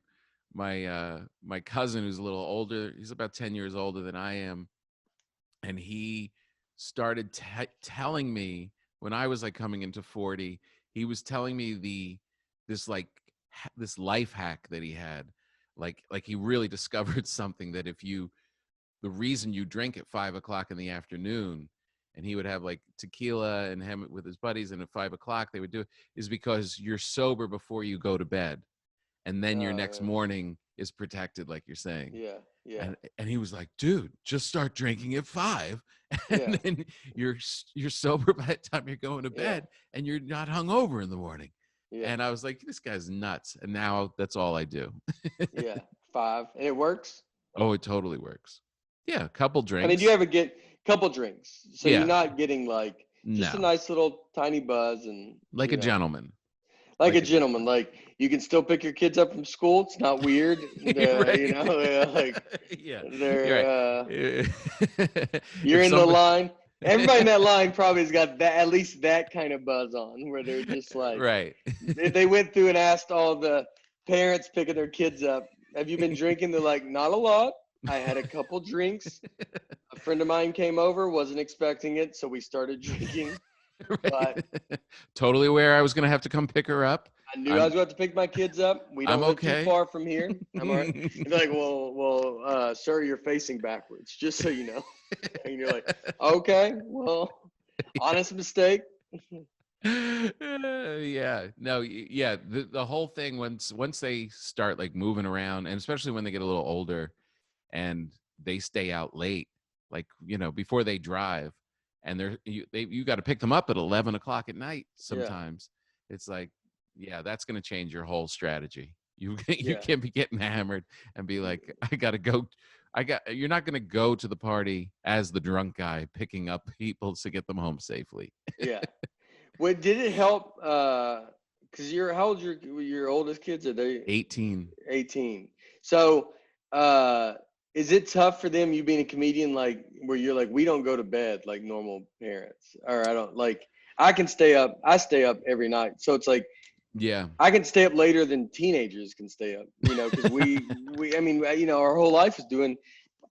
cousin who's a little older. He's about 10 years older than I am, and he started telling me when I was like coming into 40. He was telling me this like this life hack that he had like he really discovered something that the reason you drink at 5 o'clock in the afternoon, and he would have like tequila and him with his buddies, and at 5 o'clock they would do it, is because you're sober before you go to bed, and then your next morning is protected, like you're saying. Yeah. Yeah. And he was like, dude, just start drinking at 5, and Yeah. then you're sober by the time you're going to bed, and you're not hungover in the morning. Yeah. And I was like, this guy's nuts. And now that's all I do. Yeah. 5. And it works? Oh, it totally works. Yeah, a couple drinks. I mean, do you ever get a couple drinks? So Yeah. you're not getting like just a No. nice little tiny buzz and Like a gentleman. Like a gentleman. Like you can still pick your kids up from school. It's not weird. Right. You know, like Yeah. they're Right. you're in the line. Everybody in that line probably has got that, at least that kind of buzz on, where they're just like, right. they went through and asked all the parents picking their kids up, have you been drinking? They're like, not a lot. I had a couple drinks. A friend of mine came over, wasn't expecting it, so we started drinking. Right. But totally aware I was going to have to come pick her up. I knew I was going to pick my kids up. We don't live too far from here. I'm all right. They're like, well, sir, you're facing backwards, just so you know. And you're like, okay, well, honest mistake. Yeah, no, yeah. The whole thing, once they start like moving around, and especially when they get a little older and they stay out late, like, before they drive, and you got to pick them up at 11 o'clock at night sometimes. It's like, yeah, that's going to change your whole strategy. You can't be getting hammered and be like, I got to go. You're not going to go to the party as the drunk guy picking up people to get them home safely. Yeah. What did it help? Because how old your oldest kids? Are they 18? 18. So, is it tough for them? You being a comedian, like where you're like, we don't go to bed like normal parents, or I don't like. I can stay up. I stay up every night. So it's like, yeah, I can stay up later than teenagers can stay up. Because I mean, our whole life is doing.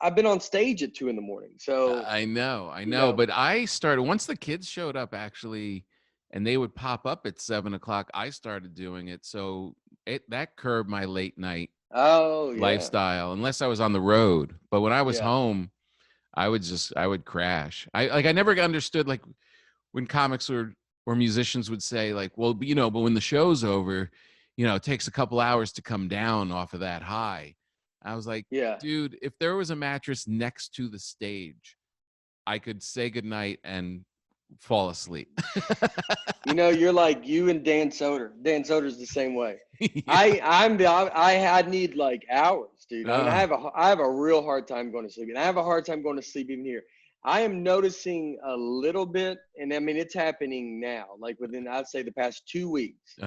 I've been on stage at 2 a.m. So I know. But I started once the kids showed up, actually, and they would pop up at 7 o'clock. I started doing it, so that curbed my late night lifestyle, unless I was on the road. But when I was home, I would crash. I never understood, like, when comics or musicians would say, like, well, but when the show's over, it takes a couple hours to come down off of that high. I was like, dude, if there was a mattress next to the stage, I could say goodnight and fall asleep. You're like you and Dan Soder. Dan Soder's the same way. I need like hours, dude. I have a real hard time going to sleep, and I have a hard time going to sleep even here. I am noticing a little bit, and I mean it's happening now. Like within, I'd say, the past 2 weeks,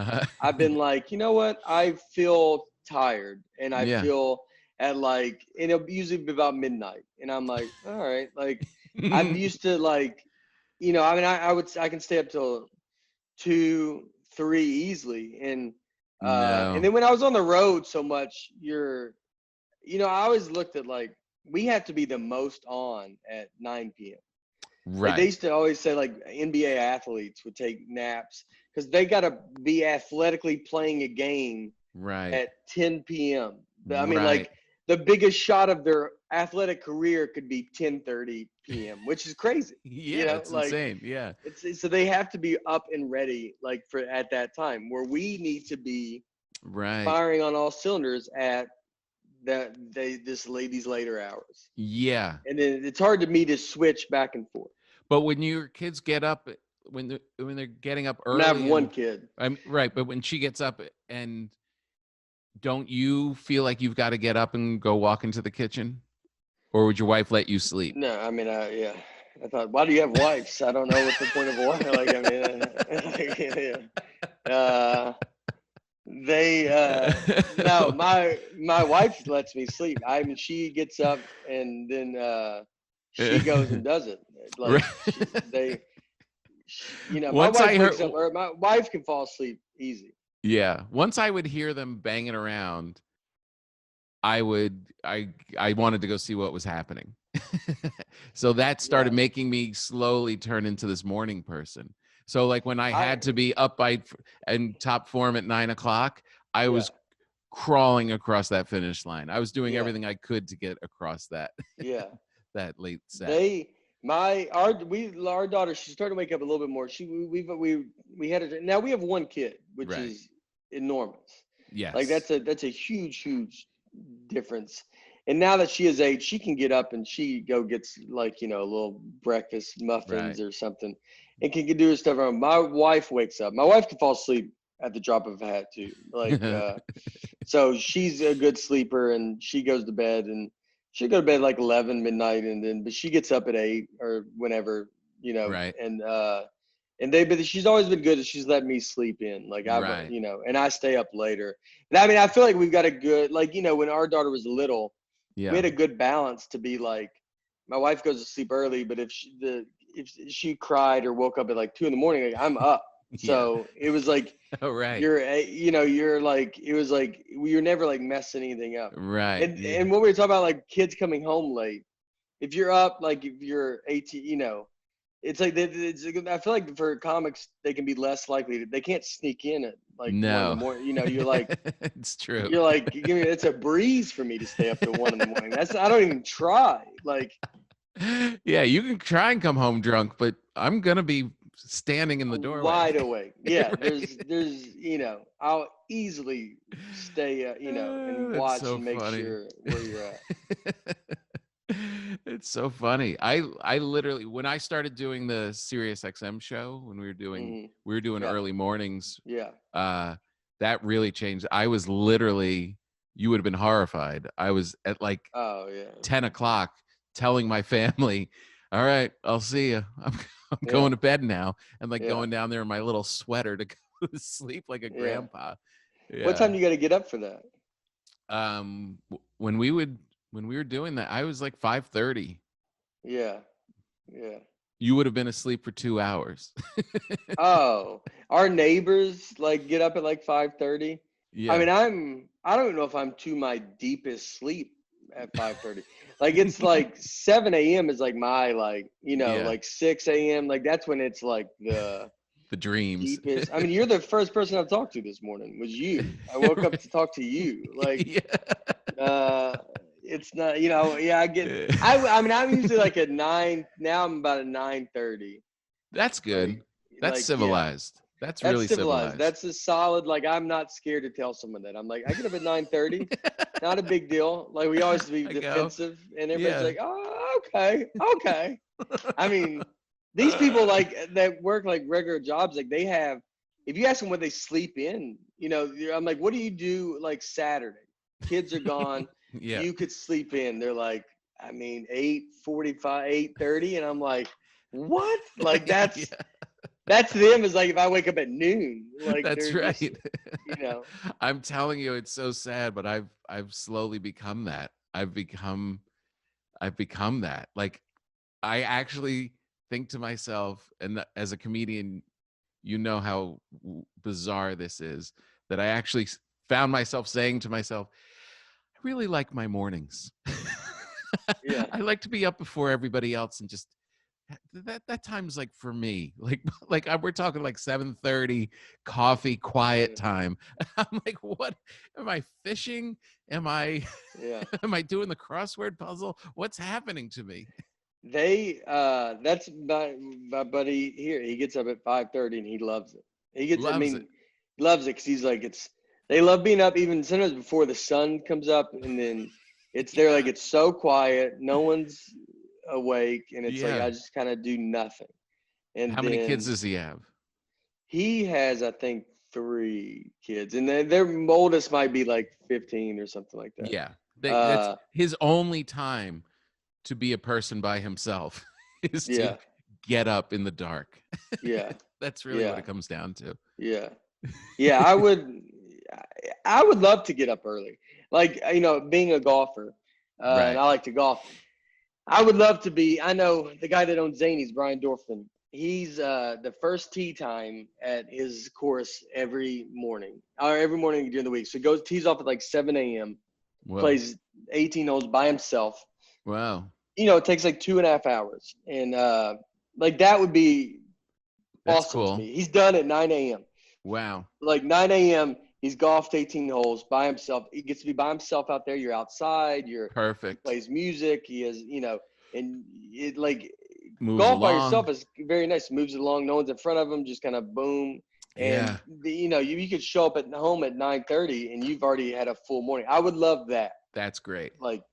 I've been like, you know what? I feel tired, and I feel at like, and it'll usually be about midnight, and I'm like, all right, like I'm used to like, I mean, I can stay up till 2, 3 easily, and and then when I was on the road so much, I always looked at like, we have to be the most on at 9 p.m. Right. Like they used to always say like NBA athletes would take naps because they got to be athletically playing a game at 10 p.m. I mean, like the biggest shot of their athletic career could be 10:30 p.m., which is crazy. It's like, insane. Yeah. So they have to be up and ready like for at that time, where we need to be firing on all cylinders at these later hours. Yeah. And then it's hard to me to switch back and forth. But when your kids get up, when they're getting up early, I have one kid. Right, but when she gets up, and don't you feel like you've got to get up and go walk into the kitchen, or would your wife let you sleep? No, I mean, I thought, why do you have wives? I don't know what's the point of a wife. Like, I mean, no, my wife lets me sleep. I mean, she gets up and then she goes and does it. Like my wife can fall asleep easy. Yeah. Once I would hear them banging around, I wanted to go see what was happening. So that started making me slowly turn into this morning person. So like when I had to be up and top form at 9 o'clock, I was crawling across that finish line. I was doing Yeah. everything I could to get across that Yeah. that late set. Our daughter, she's starting to wake up a little bit more. We had it. Now we have one kid, which Right. is enormous. Yes. Like that's a huge difference. And now that she is age, she can get up and she gets like, a little breakfast muffins Right. or something, and can do her stuff. My wife wakes up. My wife can fall asleep at the drop of a hat too. Like, so she's a good sleeper, and she goes to bed, and she go to bed like 11 midnight, but she gets up at 8 or whenever, Right. but she's always been good. She's let me sleep in, like Right. and I stay up later. And I mean, I feel like we've got a good, like, when our daughter was little, we Yeah. had a good balance to be like, my wife goes to sleep early, but if she cried or woke up at like 2 a.m, like, I'm up. So it was like, Oh, right. you're like, it was like, you're never like messing anything up. Right. And what we were talking about, like kids coming home late, if you're up, like if you're 18, it's like, I feel like for comics, they can be less likely they can't sneak in at like 1 in the morning. You're like, it's true. you're like, it's a breeze for me to stay up to 1 in the morning. I don't even try. Like, yeah, you can try and come home drunk, but I'm gonna be standing in the doorway, wide awake. Yeah, right? there's I'll easily stay, and That's watch so and make funny. sure where you're at. It's so funny. I literally, when I started doing the Sirius XM show, when we were doing Yeah. early mornings, Yeah. that really changed. I was literally, you would have been horrified. I was at like Oh yeah. 10 o'clock telling my family, all right, I'll see you. I'm Yeah. going to bed now. And like Yeah. going down there in my little sweater to go to sleep like a Yeah. grandpa. Yeah. What time do you got to get up for that? When we were doing that, I was like 5:30. Yeah. Yeah. You would have been asleep for 2 hours. Oh, our neighbors like get up at like 5:30. Yeah. I mean, I don't know if I'm to my deepest sleep at 5:30. Like it's like 7 a.m. is like my, like, Yeah. like 6 a.m. Like that's when it's like the dreams. deepest. I mean, you're the first person I've talked to this morning was you. I woke up to talk to you. Like, Yeah. it's not, yeah, I mean, I'm usually like at 9. Now I'm about at 9:30. That's good. That's Like, civilized. yeah, That's really civilized. That's a solid, like, I'm not scared to tell someone that. I'm like, I get up at 9:30. Not a big deal. Like, we always be defensive, and everybody's like, oh, okay. I mean, these people like that work like regular jobs, like they have, if you ask them what they sleep in, I'm like, what do you do like Saturday? Kids are gone. Yeah. You could sleep in. They're like, I mean, 8:45, 8:30. And I'm like, what? Like that's them, is like if I wake up at noon. Like that's right. Just, I'm telling you, it's so sad, but I've slowly become that. I've become that. Like, I actually think to myself, and as a comedian, how bizarre this is, that I actually found myself saying to myself, I really like my mornings. Yeah. I like to be up before everybody else, and just that time's like for me. Like we're talking like 7:30, coffee, quiet time. I'm like, what? Am I fishing? Am I am I doing the crossword puzzle? What's happening to me? That's my buddy here. He gets up at 5:30 and he loves it. He loves it because he's like, they love being up even sometimes before the sun comes up, and then they're like, it's so quiet, no one's awake, and it's like I just kind of do nothing. And how many kids does he have? He has, I think, 3 kids, and their oldest might be like 15 or something like that. Yeah, that's his only time to be a person by himself is to get up in the dark. Yeah. That's really what it comes down to. Yeah. Yeah. I would love to get up early. Like, being a golfer, and I like to golf. I would love to be, I know the guy that owns Zany's, Brian Dorfman, he's the first tee time at his course every morning during the week. So he tees off at like 7 a.m., plays 18 holes by himself. Wow. It takes like 2.5 hours. And like that would be awesome to me. He's done at 9 a.m. Wow. Like 9 a.m. He's golfed 18 holes by himself. He gets to be by himself out there. You're outside. He Perfect. plays music. He has, and it like Moves golf by along. yourself is very nice. Moves it along. No one's in front of him. Just kind of boom. And Yeah. you could show up at home at 9:30 and you've already had a full morning. I would love that. That's great. Like,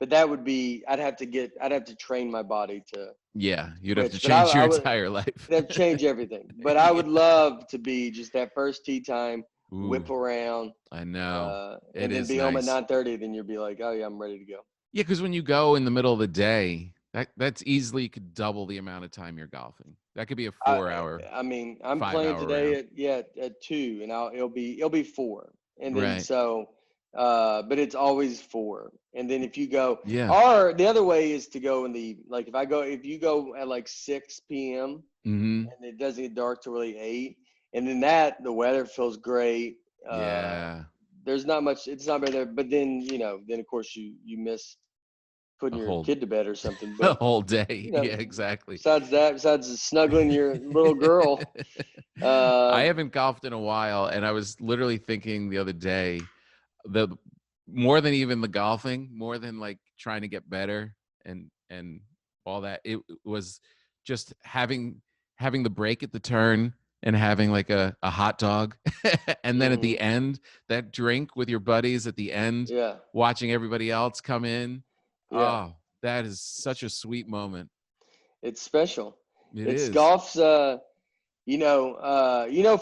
but that would be. I'd have to train my body to Yeah. You'd have to switch. But change your I would. entire life. It'd have to change everything. But I would love to be just that first tee time, Ooh, whip around, I know. It and then is be home at nice. 9:30. Then you'll be like, oh yeah, I'm ready to go. Yeah, because when you go in the middle of the day, that's easily, you could double the amount of time you're golfing. That could be a 4 hour, I mean, I'm playing 5 hour today round. at 2, and it'll be 4, and then Right. so, but it's always 4, and then if you go, Yeah. or the other way is to go like if you go at like 6 p.m. Mm-hmm. and it doesn't get dark till really 8, and then the weather feels great. Yeah. There's not much. It's not better, but then then of course you miss A putting your whole kid to bed or something. a But whole day. Yeah, exactly. besides snuggling your little girl, I uh, haven't golfed in a while, and I was literally thinking the other day, the more than even the golfing, more than like trying to get better and all that, it was just having the break at the turn and having like a hot dog and then at the mhm, end, that drink with your buddies at the end, yeah, watching everybody else come in. yeah, Oh, that is such a sweet moment. it's special. It It's is. golf's,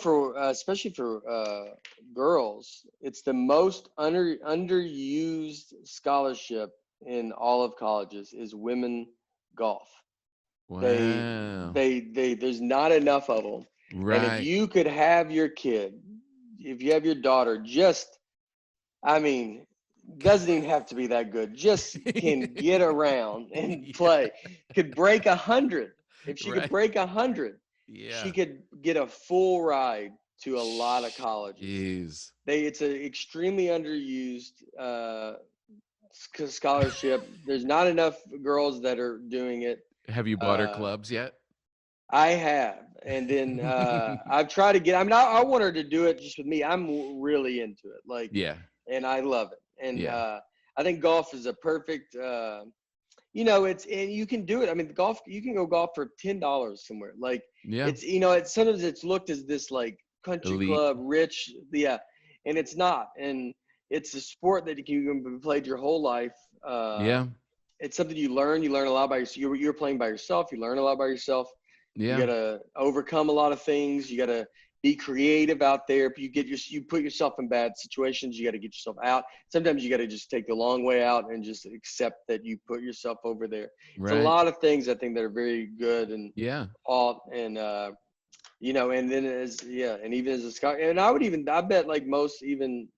for especially for girls, it's the most underused scholarship in all of colleges is women golf. They Wow. they there's not enough of them. And if Right. you could have your kid, if you have your daughter, I mean, doesn't even have to be that good. Just can get around and Yeah. play. Could break 100. If she could Right. break 100, she Yeah. could get a full ride to a lot of colleges. Jeez. It's an extremely underused scholarship. There's not enough girls that are doing it. Have you bought her Uh, clubs yet? I have, and then I've tried to get. I mean, I want her to do it just with me. I'm really into it, like, Yeah. and I love it. And Yeah. I think golf is a perfect. It's and you can do it. I mean, golf you can go golf for $10 somewhere. Like Yeah. it's sometimes it's looked as this like country Elite. club, rich, yeah, and it's not. And it's a sport that you can played your whole life. Yeah. It's something you learn. You learn a lot by yourself. You're playing by yourself. You learn a lot by yourself. You Yeah. gotta overcome a lot of things. You gotta be creative out there. You put yourself in bad situations. You gotta get yourself out. Sometimes you gotta just take the long way out and just accept that you put yourself over there. It's a Right. lot of things I think that are very good and Yeah. all and and then and even as a scholar, and I bet like most even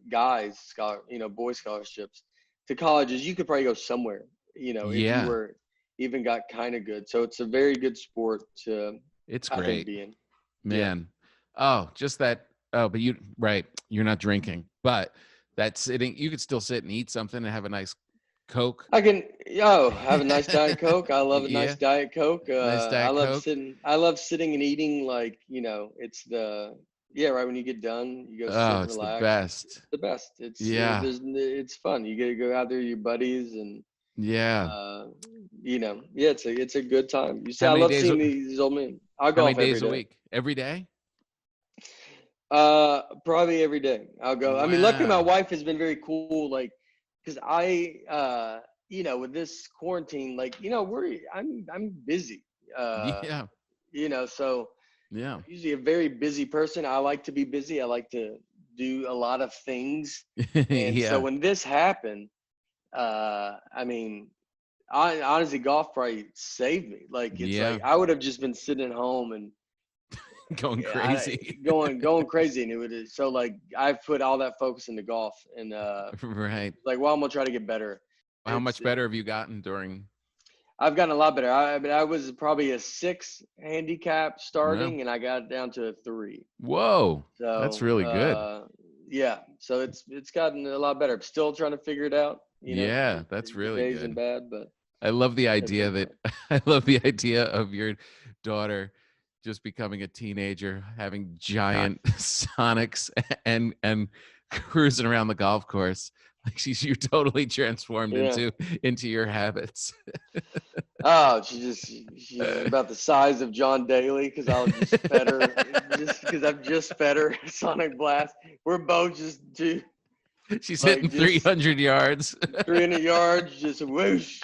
guys boy scholarships to colleges, you could probably go somewhere, if you Yeah. were even got kind of good. So it's a very good sport to, It's I think, great, be in. Yeah. man. Oh, just that. Oh, but right. You're not drinking, but that sitting, you could still sit and eat something and have a nice Coke. I can, have a nice Diet Coke. I love a nice Yeah. Diet Coke. Nice I Diet love Coke. sitting. I love sitting and eating. Like it's right when you get done, you go sit Oh, and it's the relax. best. It's the best. Yeah. It's fun. You get to go out there with your buddies and Yeah. it's a good time. You see, How I many love days? seeing these old men. I How many golf every days a day. week? Every day? Probably every day I'll go. I mean, luckily my Wow. wife has been very cool. Like, because with this quarantine, like, I'm busy. Yeah. So Yeah. I'm usually a very busy person. I like to be busy. I like to do a lot of things. And so Yeah. when this happened, I mean, honestly, golf probably saved me. Like, it's Yeah. like I would have just been sitting at home and Going crazy. going crazy, and it would so like I've put all that focus into golf, and Right. like, well, I'm gonna try to get better. How It's much better have you gotten during? I've gotten a lot better. I mean, I was probably a 6 handicap No. starting, and I got it down to a 3. Whoa. That's So really good. yeah, so it's gotten a lot better. I'm still trying to figure it out. Yeah, that's Good really days and good. bad, but I love the it's idea been that fun. I love the idea of your daughter just becoming a teenager, having giant Sonics and cruising around the golf course. Like you're totally transformed Yeah. into your habits. Oh, she's about the size of John Daly because I'll just fed her just because I've just fed her Sonic Blast. We're both just She's like hitting 300 yards. 300 yards, just whoosh.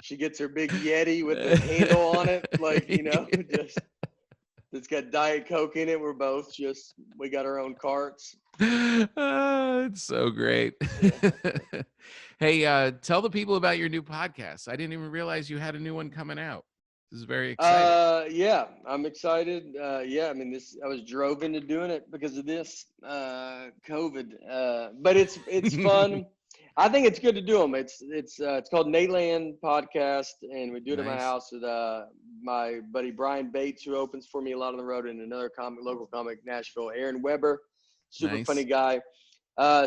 She gets her big Yeti with the handle on it, like just it's got Diet Coke in it. We got our own carts. It's so great. Yeah. Hey, tell the people about your new podcast. I didn't even realize you had a new one coming out. This is very exciting. Yeah, I'm excited. Yeah, I mean I was drove into doing it because of this COVID. But it's fun. I think it's good to do them. It's called Nateland podcast, and we do it at my Nice. house with my buddy Brian Bates, who opens for me a lot on the road, and another local comic, Nashville, Aaron Weber, super Nice. funny guy.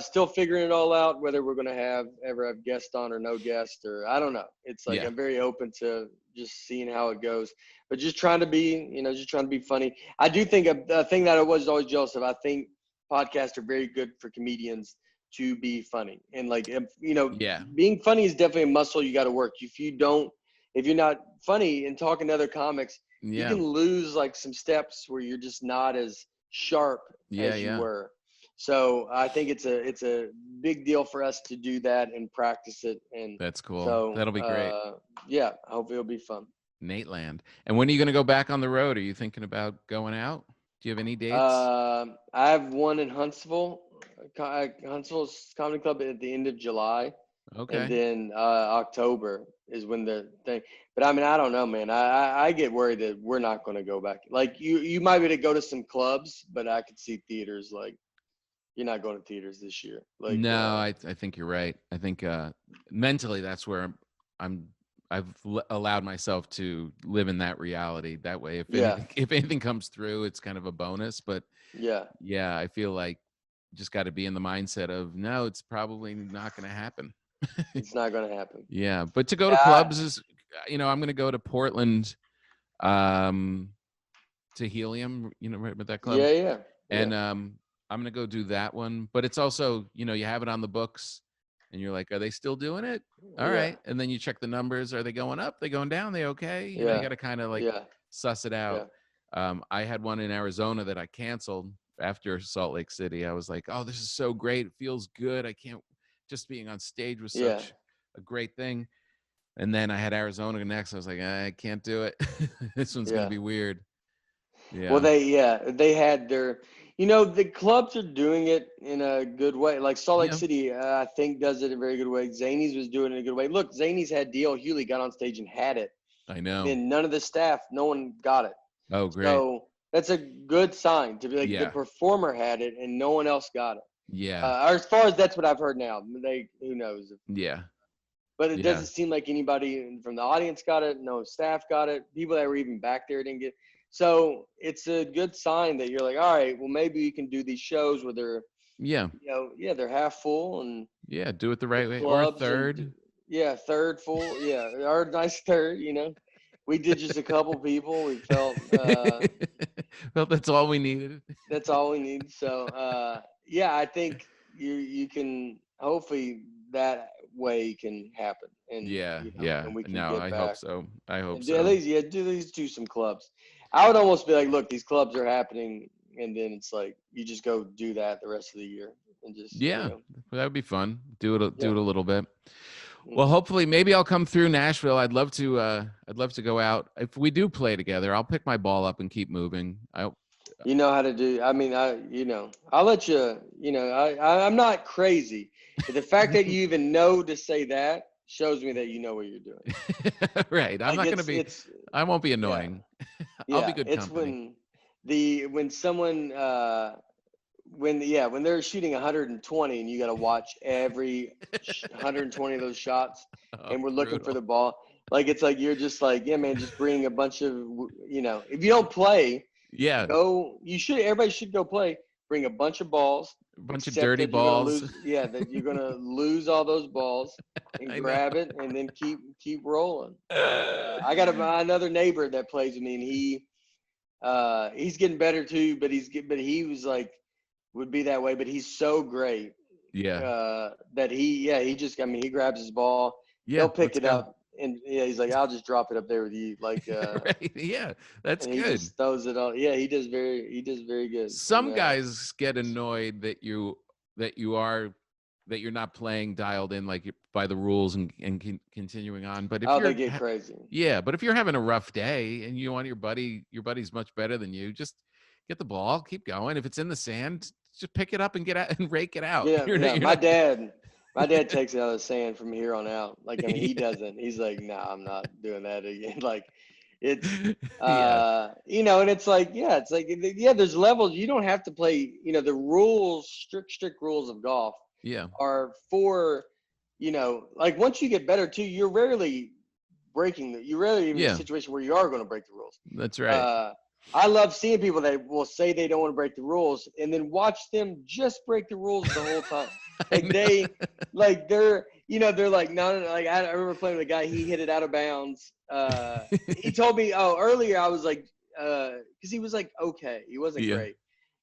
Still figuring it all out, whether we're going to ever have guest on or no guest, or I don't know. It's like, Yeah. I'm very open to just seeing how it goes, but just trying to be, just trying to be funny. I do think a thing that I was always jealous of, I think podcasts are very good for comedians to be funny. And like, Yeah. being funny is definitely a muscle you got to work. If you're not funny and talking to other comics, you Yeah. can lose like some steps where you're just not as sharp as you were. So I think it's a big deal for us to do that and practice it. And That's cool. so That'll be great. Yeah, I hope it'll be fun. Nateland. And when are you going to go back on the road? Are you thinking about going out? Do you have any dates? I have one in Huntsville, Huntsville's Comedy Club at the end of July. Okay. And then October is when the thing. But I mean, I don't know, man. I get worried that we're not going to go back. Like you might be able to go to some clubs, but I could see theaters like. You're not going to theaters this year. Like no, I think you're right. I think mentally that's where I've allowed myself to live in that reality. That way, if anything comes through, it's kind of a bonus. But yeah, I feel like just got to be in the mindset of no, it's probably not going to happen. It's not going to happen. Yeah, but to go to clubs is, I'm going to go to Portland, to Helium, right with that club. Yeah. And I'm going to go do that one. But it's also, you have it on the books and you're like, are they still doing it? All right. And then you check the numbers. Are they going up? They going down? They okay? You got to kind of like suss it out. I had one in Arizona that I canceled after Salt Lake City. I was like, oh, this is so great. It feels good. I can't, just being on stage was such a great thing. And then I had Arizona next. I was like, I can't do it. This one's going to be weird. Yeah. Well, they had their, the clubs are doing it in a good way. Like Salt Lake City, I think does it in a very good way. Zany's was doing it in a good way. Look, Zany's had D.L. Hewley got on stage and had it. I know. And none of the staff, no one got it. Oh, great. So that's a good sign to be like the performer had it and no one else got it. Yeah. Or as far as that's what I've heard now. Who knows? Yeah. But it doesn't seem like anybody from the audience got it. No staff got it. People that were even back there didn't get it. So it's a good sign that you're like, all right, well, maybe we can do these shows where they're, they're half full and do it the right way, or third. Third full. Yeah. Or nice third, we did just a couple people. We felt, well, that's all we needed. That's all we need. So, I think you can, hopefully that way can happen. And and we can get back. Hope so. I hope so. At least, do some clubs. I would almost be like, look, these clubs are happening, and then it's like you just go do that the rest of the year and just that would be fun. Do it a little bit. Well, hopefully, maybe I'll come through Nashville. I'd love to go out. If we do play together, I'll pick my ball up and keep moving. You know how to do. I mean, I'll let you. I'm not crazy. But the fact that you even know to say that shows me that you know what you're doing. Right. I'm not going to be. I won't be annoying. I'll be good company. It's when someone when they're shooting 120 and you got to watch every 120 of those shots, and we're looking for the ball. Like it's like you're just like, yeah, man, just bring a bunch of if you don't play, go. Everybody should go play. Bring a bunch of balls. A bunch of dirty balls. That you're gonna lose all those balls and grab it and then keep rolling. I got another neighbor that plays with me, and He's getting better too, but he was like, would be that way, but he's so great. Yeah. That he just, I mean, he grabs his ball, Yeah. he'll pick Let's it go. up, and he's like, I'll just drop it up there with you, like, Right. Yeah. That's and he good. just throws it on. Yeah, he does very good. Some And guys get annoyed that you're not playing dialed in like by the rules and continuing on. But if oh, you're they get crazy. yeah, but if you're having a rough day and you want your buddy's much better than you, just get the ball, keep going. If it's in the sand, just pick it up and get out and rake it out. Yeah, You're not, yeah. you're My not, dad, my dad takes it out of the sand from here on out. Like, I mean, he yeah. doesn't. He's like, nah, I'm not doing that again. Like, it's, Yeah. and it's like, yeah, it's like, yeah, there's levels. You don't have to play. The rules, strict rules of golf Yeah. are for, like once you get better too, you're rarely you're rarely even in a Yeah. situation where you are going to break the rules. That's right. I love seeing people that will say they don't want to break the rules and then watch them just break the rules the whole time. I Like know. they're like, no. Like I remember playing with a guy, he hit it out of bounds. He told me, earlier I was like, because he was like, okay, he wasn't Yeah. great.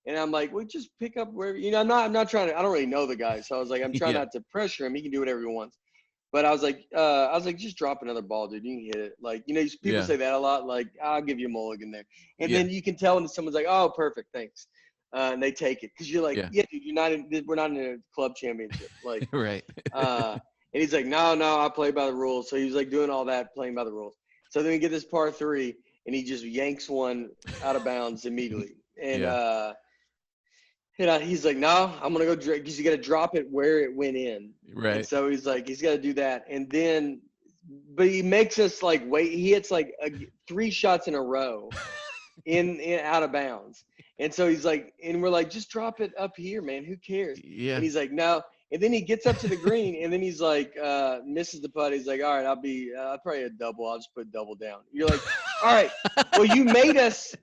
And I'm like, well, just pick up wherever, I'm not trying to, I don't really know the guy. So I was like, I'm trying Yeah. not to pressure him. He can do whatever he wants. But I was like, just drop another ball, dude. You can hit it. Like, people Yeah. say that a lot. Like, I'll give you a mulligan there. And Yeah. then you can tell when someone's like, oh, perfect, thanks. And they take it. Because you're like, Yeah. yeah, dude, we're not in a club championship. Like, Right. and he's like, no, I play by the rules. So he was like doing all that, playing by the rules. So then we get this par 3, and he just yanks one out of bounds immediately. And, Yeah. he's like, no, I'm going to go because you got to drop it where it went in. And Right. so he's like, he's got to do that. And then, but he makes us like wait. He hits like 3 shots in a row in out of bounds. And so he's like, and we're like, just drop it up here, man. Who cares? Yeah. And he's like, no. And then he gets up to the green, and then he's like, misses the putt. He's like, all right, I'll probably a double. I'll just put double down. You're like, all right, well, you made us.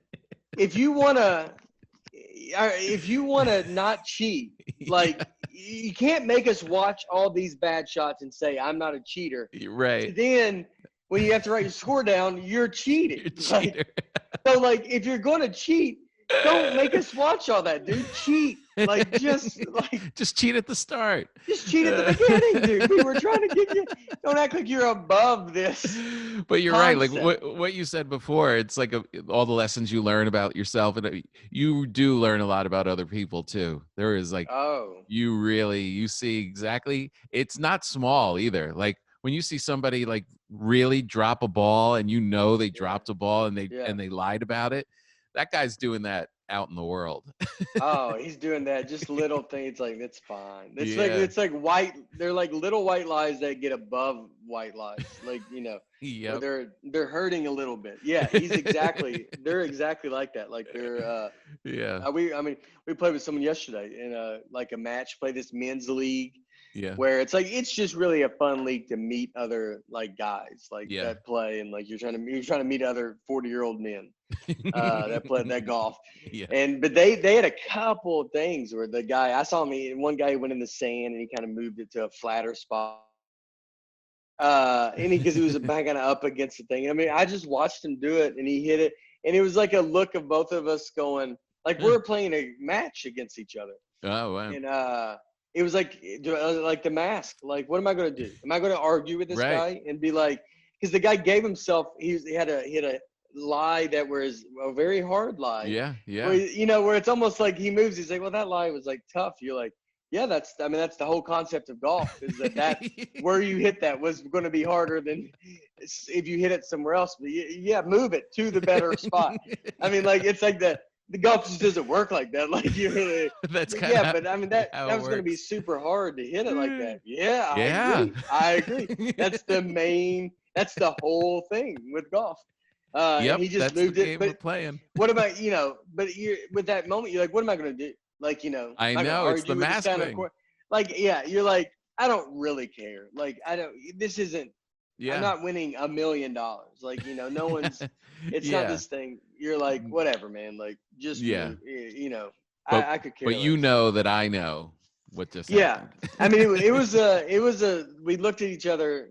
If you wanna not cheat, like you can't make us watch all these bad shots and say I'm not a cheater. Right. Then when you have to write your score down, you're cheating. You're a cheater. So like if you're gonna cheat, don't make us watch all that, dude. Cheat. Just cheat at the start. Just cheat at the beginning, dude. We were trying to get you. Don't act like you're above this. But you're right. Like concept. what you said before, it's like all the lessons you learn about yourself, and you do learn a lot about other people too. There is like, you see exactly. It's not small either. Like when you see somebody like really drop a ball, and they dropped a ball, and they lied about it. That guy's doing that out in the world. Oh, he's doing that. Just little things like it's fine. It's like white. They're like little white lies that get above white lies. Like Yep. they're hurting a little bit. Yeah, they're exactly like that. Like they're yeah. We played with someone yesterday in like a match. Play this men's league. Yeah. Where it's like it's just really a fun league to meet other like guys like that play, and like you're trying to meet other 40-year-old men that play that golf. Yeah. But they had a couple of things where the guy I saw one guy went in the sand and he kind of moved it to a flatter spot. And because he was kind of up against the thing. I mean, I just watched him do it, and he hit it, and it was like a look of both of us going like we're playing a match against each other. Oh wow. And it was like the mask. Like, what am I going to do? Am I going to argue with this guy and be like, because the guy gave himself, he had a lie that was a very hard lie. Yeah, yeah. Where it's almost like he moves. He's like, well, that lie was like tough. You're like, yeah, that's the whole concept of golf is that where you hit that was going to be harder than if you hit it somewhere else. But yeah, move it to the better spot. I mean, like it's like the golf just doesn't work like that. Like you really. That's kind of but I mean that was going to be super hard to hit it like that. Yeah, yeah. I agree. That's That's the whole thing with golf. Yep, he just that's moved the it. game But we're playing. what about But you're with that moment, you're like, what am I going to do? Like I know it's the mask thing. Like you're like, I don't really care. Like I don't. This isn't. Yeah. I'm not winning $1 million. Like no one's. It's not this thing. You're like whatever, man. Like just I could care. But less. that I know what just Yeah, happened. I mean it was a we looked at each other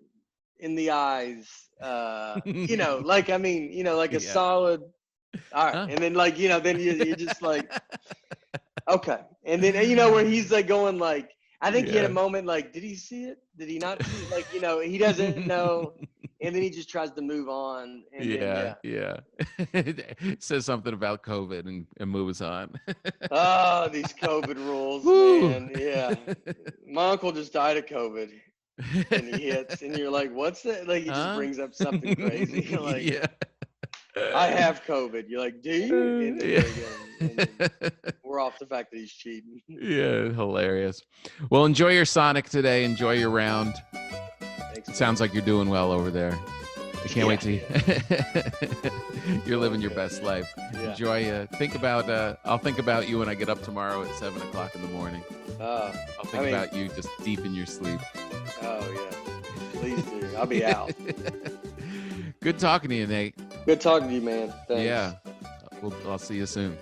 in the eyes. Like a solid All right. Huh. And then like, then you're just like, okay. And then, where he's like going like, I think he had a Yeah. moment like, did he see it? Did he not see it? Like, he doesn't know. And then he just tries to move on. And then, Yeah, yeah. Says something about COVID and moves on. Oh, these COVID rules, Woo. man. Yeah. My uncle just died of COVID. And he hits, and you're like, what's that? Like, he just Huh? brings up something crazy. You're like, Yeah. I have COVID. You're like, do you? And then Yeah. there you go. And then we're off the fact that he's cheating. Yeah, hilarious. Well, enjoy your Sonic today. Enjoy your round. Thanks, It man. sounds like you're doing well over there. I can't wait to. You're living your Okay. best life. Yeah. Enjoy. Think about. I'll think about you when I get up tomorrow at 7:00 in the morning. Oh, I'll think about you just deep in your sleep. oh, yeah. Please do. I'll be out. Good talking to you, Nate. Good talking to you, man. Thanks. Yeah. I'll see you soon.